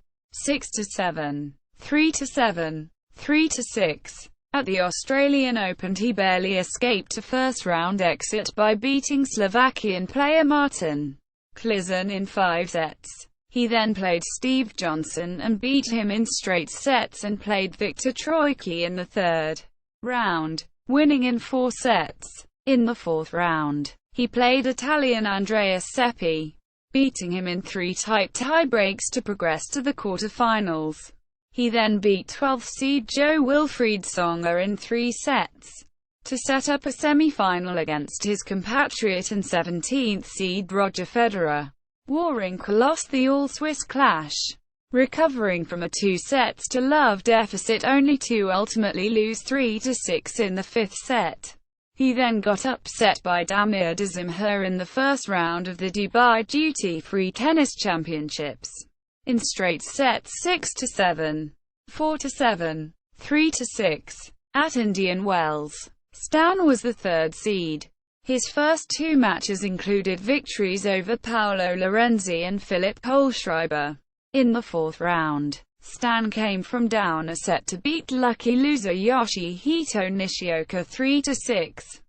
6-7, 3-7, 3-6. At the Australian Open he barely escaped a first-round exit by beating Slovakian player Martin Klizan in 5 sets. He then played Steve Johnson and beat him in straight sets, and played Viktor Troicki in the 3rd round, winning in 4 sets. In the 4th round, he played Italian Andrea Seppi, beating him in 3 tight tiebreaks to progress to the quarter-finals. He then beat 12th seed Jo-Wilfried Tsonga in 3 sets, to set up a semi-final against his compatriot and 17th seed Roger Federer. Wawrinka lost the all-Swiss clash, recovering from a 2 sets to love deficit only to ultimately lose 3-6 in the 5th set. He then got upset by Damir Dzumhur in the first round of the Dubai Duty Free Tennis Championships, in straight sets 6-7, 4-7, 3-6. At Indian Wells, Stan was the 3rd seed. His first 2 matches included victories over Paolo Lorenzi and Philipp Kohlschreiber. In the 4th round, Stan came from down a set to beat lucky loser Yoshihito Nishioka 3-6,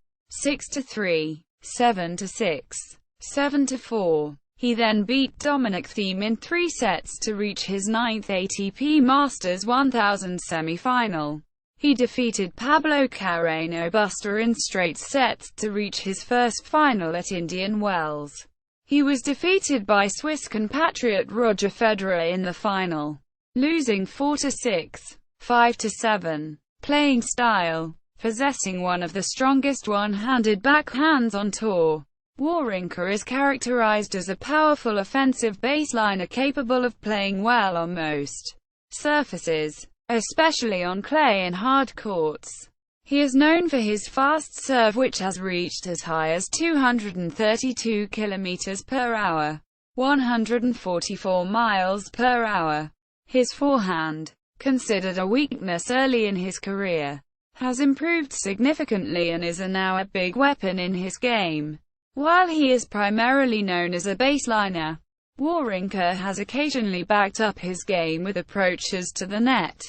6-3, 7-6, 7-4. He then beat Dominic Thiem in 3 sets to reach his 9th ATP Masters 1000 semi-final. He defeated Pablo Carreño Busta in straight sets to reach his first final at Indian Wells. He was defeated by Swiss compatriot Roger Federer in the final, losing 4-6, 5-7. Playing style: possessing one of the strongest one-handed backhands on tour, Wawrinka is characterized as a powerful offensive baseliner capable of playing well on most surfaces, especially on clay and hard courts. He is known for his fast serve, which has reached as high as 232 km per hour, 144 miles per hour. His forehand, considered a weakness early in his career, has improved significantly and is now a big weapon in his game. While he is primarily known as a baseliner, Wawrinka has occasionally backed up his game with approaches to the net,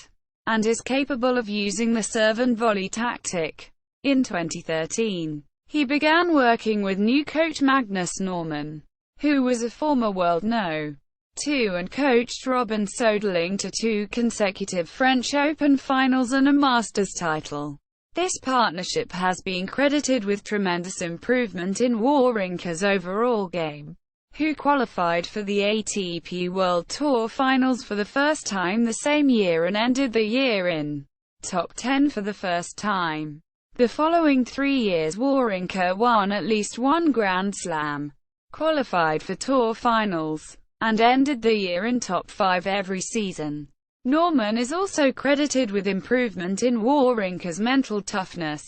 and is capable of using the serve and volley tactic. In 2013, he began working with new coach Magnus Norman, who was a former world No. 2 and coached Robin Soderling to 2 consecutive French Open finals and a Masters title. This partnership has been credited with tremendous improvement in Wawrinka's overall game, who qualified for the ATP World Tour Finals for the first time the same year and ended the year in top 10 for the first time. The following 3 years Wawrinka won at least 1 Grand Slam, qualified for tour finals, and ended the year in top 5 every season. Norman is also credited with improvement in Wawrinka's mental toughness,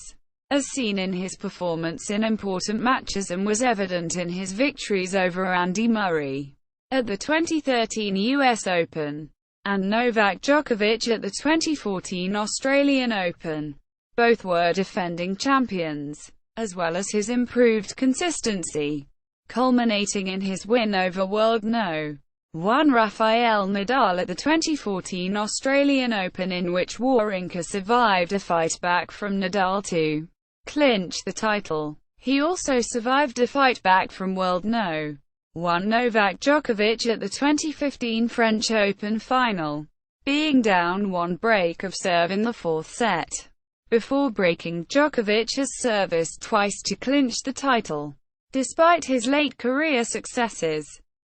as seen in his performance in important matches and was evident in his victories over Andy Murray at the 2013 US Open, and Novak Djokovic at the 2014 Australian Open. Both were defending champions, as well as his improved consistency, culminating in his win over world No. 1 Rafael Nadal at the 2014 Australian Open, in which Wawrinka survived a fight back from Nadal to clinch the title. He also survived a fight back from world No. won Novak Djokovic at the 2015 French Open final, being down one break of serve in the fourth set, before breaking Djokovic's service twice to clinch the title. Despite his late career successes,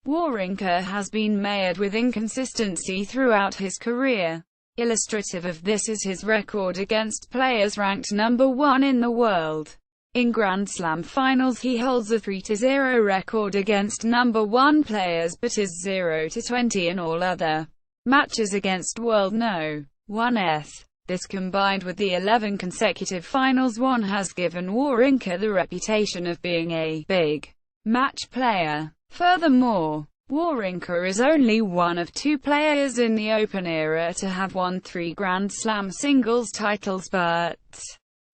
Wawrinka has been mired with inconsistency throughout his career. Illustrative of this is his record against players ranked number 1 in the world. In Grand Slam finals he holds a 3-0 record against number 1 players but is 0-20 in all other matches against world no. 1s. This combined with the 11 consecutive finals won has given Wawrinka the reputation of being a big match player. Furthermore, Wawrinka is only one of 2 players in the Open era to have won 3 Grand Slam singles titles but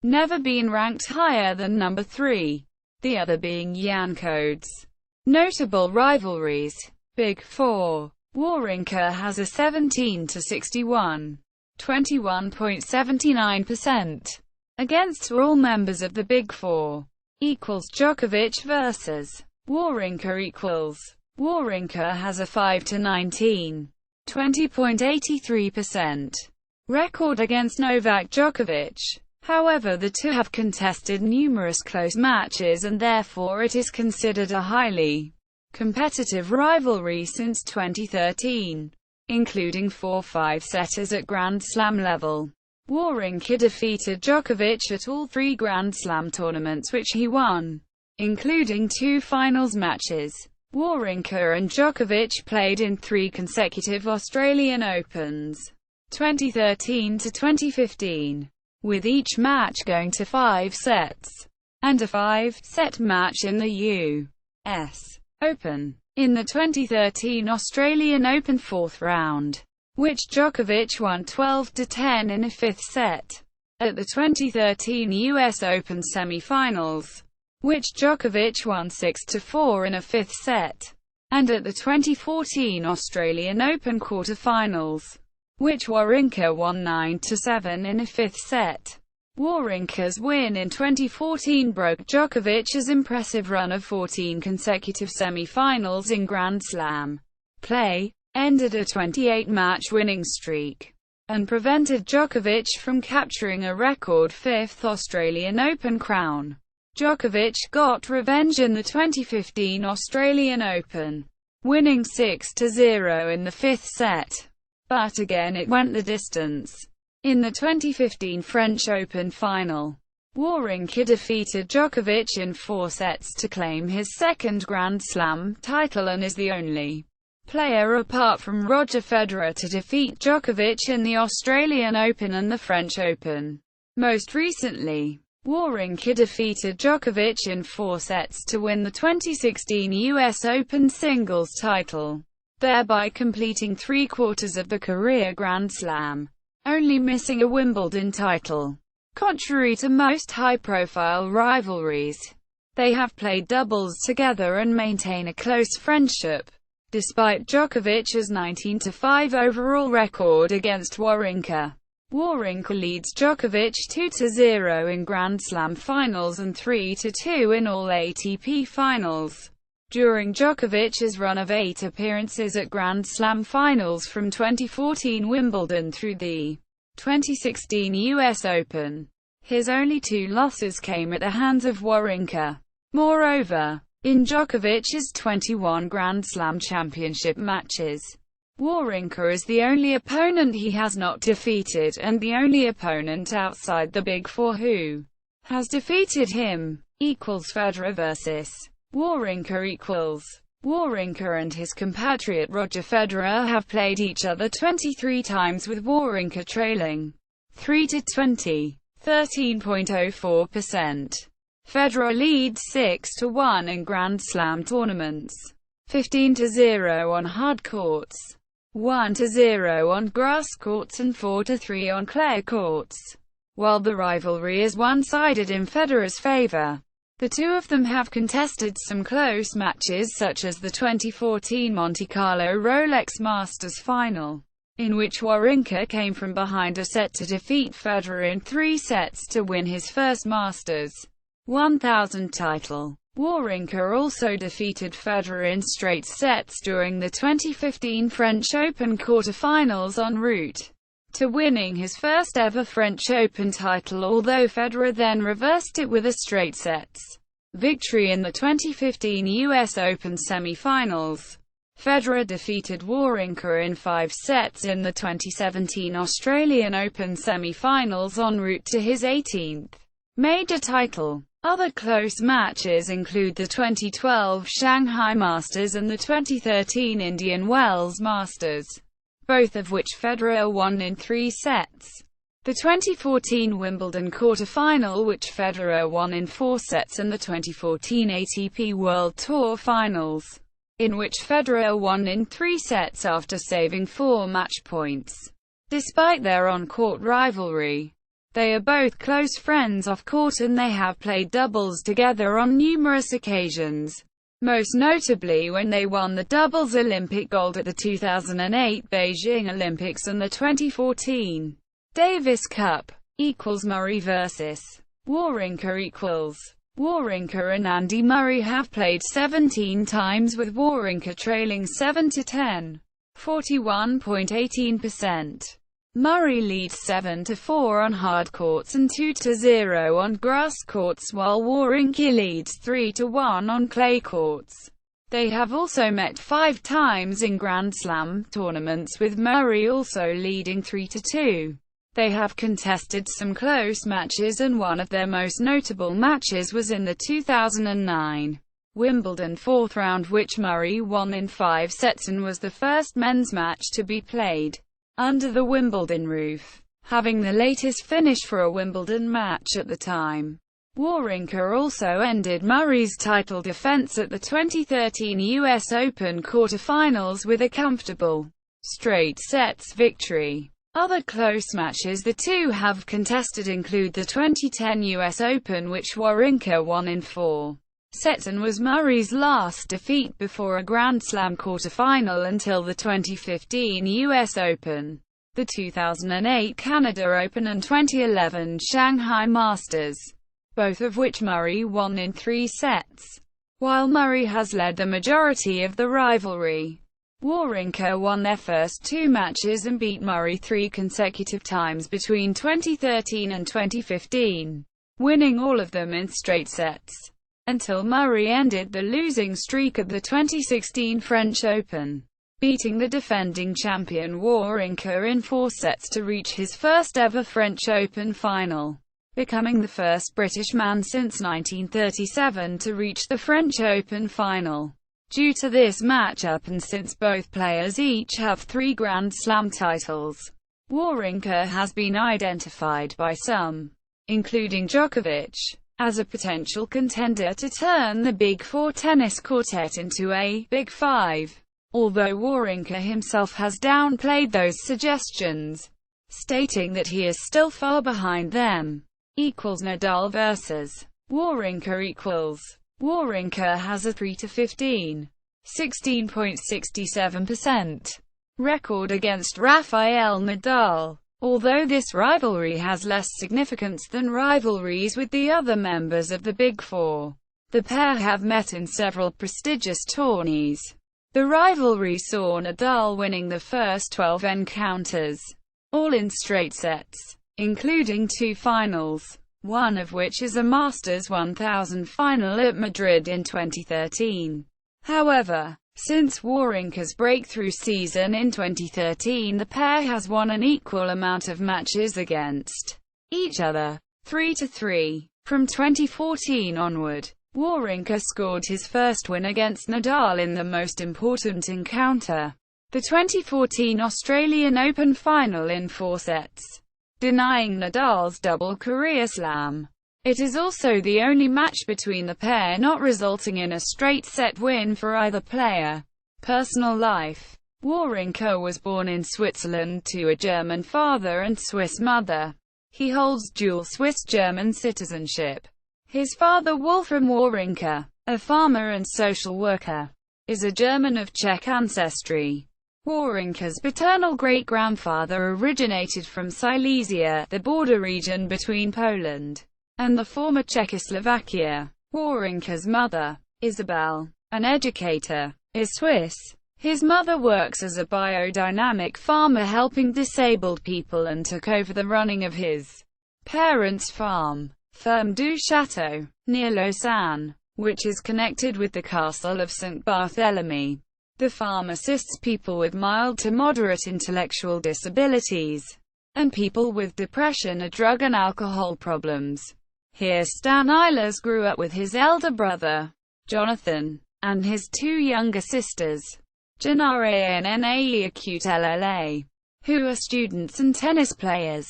never been ranked higher than number 3, the other being Jan Codes. Notable rivalries. Big Four. Wawrinka has a 17-61, 21.79% against all members of the Big Four. Djokovic vs. Wawrinka . Wawrinka has a 5-19, 20.83% record against Novak Djokovic. However, the two have contested numerous close matches and therefore it is considered a highly competitive rivalry since 2013, including 4 5-setters at Grand Slam level. Wawrinka defeated Djokovic at all 3 Grand Slam tournaments which he won, including 2 finals matches. Wawrinka and Djokovic played in 3 consecutive Australian Opens, 2013 to 2015. With each match going to 5 sets, and a 5-set match in the U.S. Open. In the 2013 Australian Open 4th round, which Djokovic won 12-10 in a 5th set. At the 2013 US Open semi-finals, which Djokovic won 6-4 in a 5th set. And at the 2014 Australian Open quarter-finals, which Wawrinka won 9-7 in a 5th set. Wawrinka's win in 2014 broke Djokovic's impressive run of 14 consecutive semi-finals in Grand Slam play, ended a 28-match winning streak, and prevented Djokovic from capturing a record 5th Australian Open crown. Djokovic got revenge in the 2015 Australian Open, winning 6-0 in the 5th set. But again it went the distance. In the 2015 French Open final, Wawrinka defeated Djokovic in 4 sets to claim his 2nd Grand Slam title and is the only player apart from Roger Federer to defeat Djokovic in the Australian Open and the French Open. Most recently, Wawrinka defeated Djokovic in 4 sets to win the 2016 US Open singles title, thereby completing 3/4 of the career Grand Slam, only missing a Wimbledon title. Contrary to most high-profile rivalries, they have played doubles together and maintain a close friendship. Despite Djokovic's 19-5 overall record against Wawrinka, Wawrinka leads Djokovic 2-0 in Grand Slam finals and 3-2 in all ATP finals. During Djokovic's run of 8 appearances at Grand Slam finals from 2014 Wimbledon through the 2016 US Open, his only 2 losses came at the hands of Wawrinka. Moreover, in Djokovic's 21 Grand Slam championship matches, Wawrinka is the only opponent he has not defeated and the only opponent outside the Big Four who has defeated him. Federer vs. Wawrinka. Wawrinka and his compatriot Roger Federer have played each other 23 times with Wawrinka trailing 3-20, 13.04%. Federer leads 6-1 in Grand Slam tournaments, 15-0 on hard courts, 1-0 on grass courts and 4-3 on clay courts. While the rivalry is one-sided in Federer's favor, the two of them have contested some close matches such as the 2014 Monte-Carlo Masters final, in which Wawrinka came from behind a set to defeat Federer in 3 sets to win his first Masters 1000 title. Wawrinka also defeated Federer in straight sets during the 2015 French Open quarter-finals en route to winning his first ever French Open title, although Federer then reversed it with a straight sets victory in the 2015 US Open semi-finals. Federer defeated Wawrinka in 5 sets in the 2017 Australian Open semi-finals en route to his 18th major title. Other close matches include the 2012 Shanghai Masters and the 2013 Indian Wells Masters, both of which Federer won in 3 sets. The 2014 Wimbledon quarter-final, which Federer won in 4 sets, and the 2014 ATP World Tour Finals, in which Federer won in 3 sets after saving 4 match points. Despite their on-court rivalry, they are both close friends off-court, and they have played doubles together on numerous occasions, most notably when they won the doubles Olympic gold at the 2008 Beijing Olympics and the 2014 Davis Cup. Murray vs. Wawrinka. Wawrinka and Andy Murray have played 17 times, with Wawrinka trailing 7-10, 41.18%. Murray leads 7-4 on hard courts and 2-0 on grass courts, while Wawrinka leads 3-1 on clay courts. They have also met 5 times in Grand Slam tournaments, with Murray also leading 3-2. They have contested some close matches, and one of their most notable matches was in the 2009 Wimbledon 4th round, which Murray won in 5 sets and was the first men's match to be played under the Wimbledon roof, having the latest finish for a Wimbledon match at the time. Wawrinka also ended Murray's title defense at the 2013 US Open quarter-finals with a comfortable straight sets victory. Other close matches the two have contested include the 2010 US Open, which Wawrinka won in 4 sets and was Murray's last defeat before a Grand Slam quarter-final until the 2015 US Open, the 2008 Canada Open and 2011 Shanghai Masters, both of which Murray won in 3 sets. While Murray has led the majority of the rivalry, Wawrinka won their first 2 matches and beat Murray 3 consecutive times between 2013 and 2015, winning all of them in straight sets, until Murray ended the losing streak at the 2016 French Open, beating the defending champion Wawrinka in 4 sets to reach his first ever French Open final, becoming the first British man since 1937 to reach the French Open final. Due to this matchup, and since both players each have 3 Grand Slam titles, Wawrinka has been identified by some, including Djokovic, as a potential contender to turn the Big Four tennis quartet into a Big Five, although Wawrinka himself has downplayed those suggestions, stating that he is still far behind them. Nadal vs. Wawrinka. Wawrinka has a 3-15, 16.67% record against Rafael Nadal. Although this rivalry has less significance than rivalries with the other members of the Big Four, the pair have met in several prestigious tourneys. The rivalry saw Nadal winning the first 12 encounters, all in straight sets, including 2 finals, one of which is a Masters 1000 final at Madrid in 2013. However, since Wawrinka's breakthrough season in 2013, the pair has won an equal amount of matches against each other, 3-3. From 2014 onward, Wawrinka scored his first win against Nadal in the most important encounter, the 2014 Australian Open final, in 4 sets, denying Nadal's double career slam. It is also the only match between the pair not resulting in a straight-set win for either player. Personal life. Wawrinka was born in Switzerland to a German father and Swiss mother. He holds dual Swiss-German citizenship. His father, Wolfram Wawrinka, a farmer and social worker, is a German of Czech ancestry. Wawrinka's paternal great-grandfather originated from Silesia, the border region between Poland and the former Czechoslovakia. Wawrinka's mother, Isabel, an educator, is Swiss. His mother works as a biodynamic farmer helping disabled people and took over the running of his parents' farm, Ferme du Château, near Lausanne, which is connected with the castle of St. Barthélemy. The farm assists people with mild to moderate intellectual disabilities, and people with depression or drug and alcohol problems. Here Stanislas grew up with his elder brother, Jonathan, and his two younger sisters, Janara and Acute, who are students and tennis players.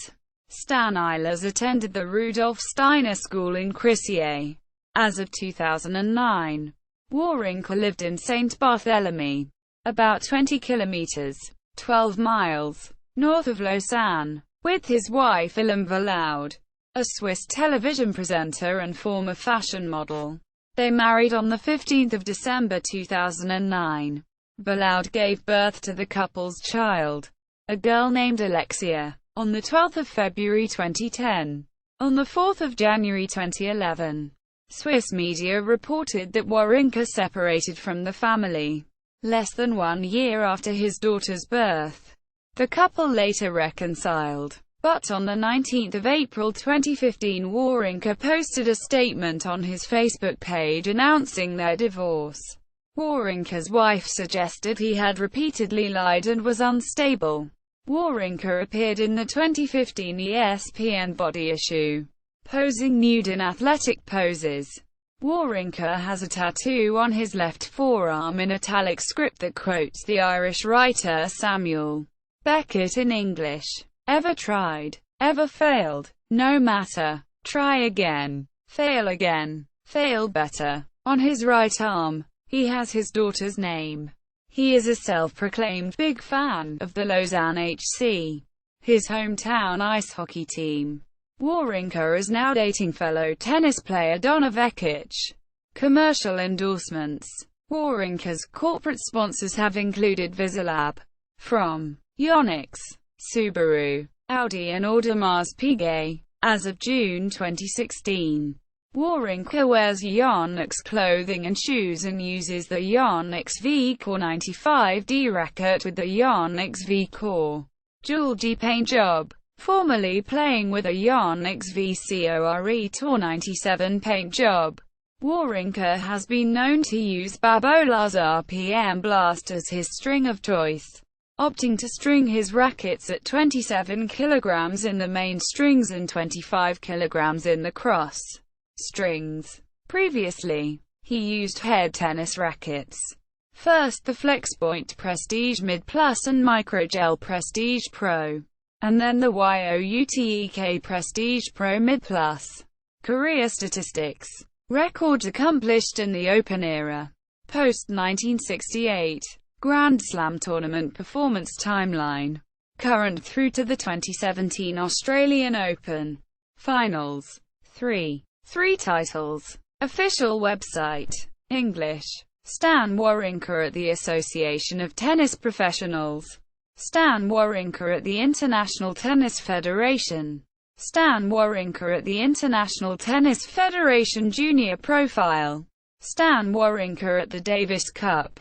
Stanislas attended the Rudolf Steiner School in Crissier. As of 2009, Wawrinka lived in St. Barthélemy, about 20 kilometers, 12 miles, north of Lausanne, with his wife Ilham Valaud, a Swiss television presenter and former fashion model. They married on 15 December 2009. Valaud gave birth to the couple's child, a girl named Alexia, on 12 February 2010. On 4 January 2011, Swiss media reported that Wawrinka separated from the family less than 1 year after his daughter's birth. The couple later reconciled, but on 19 April 2015 Wawrinka posted a statement on his Facebook page announcing their divorce. Wawrinka's wife suggested he had repeatedly lied and was unstable. Wawrinka appeared in the 2015 ESPN body issue, posing nude in athletic poses. Wawrinka has a tattoo on his left forearm in italic script that quotes the Irish writer Samuel Beckett in English. Ever tried? Ever failed? No matter. Try again. Fail again. Fail better. On his right arm, he has his daughter's name. He is a self-proclaimed big fan of the Lausanne HC, his hometown ice hockey team. Wawrinka is now dating fellow tennis player Donna Vekic. Commercial endorsements. Wawrinka's corporate sponsors have included Visalab, from Yonex, Subaru, Audi and Audemars Piguet. As of June 2016, Wawrinka wears Yonex clothing and shoes and uses the Yonex V-Core 95D racket with the Yonex V-Core Dual G paint job, formerly playing with a Yonex V-Core Tour 97 paint job. Wawrinka has been known to use Babolat's RPM Blast as his string of choice, opting to string his rackets at 27 kg in the main strings and 25 kg in the cross strings. Previously, he used head tennis rackets. First the FlexPoint Prestige Mid Plus and Microgel Prestige Pro, and then the YOUTEK Prestige Pro Mid Plus. Career statistics. Records accomplished in the Open era. Post-1968. Grand Slam tournament performance timeline. Current through to the 2017 Australian Open Finals. 3 titles. Official website. English. Stan Wawrinka at the Association of Tennis Professionals. Stan Wawrinka at the International Tennis Federation. Stan Wawrinka at the International Tennis Federation Junior Profile. Stan Wawrinka at the Davis Cup.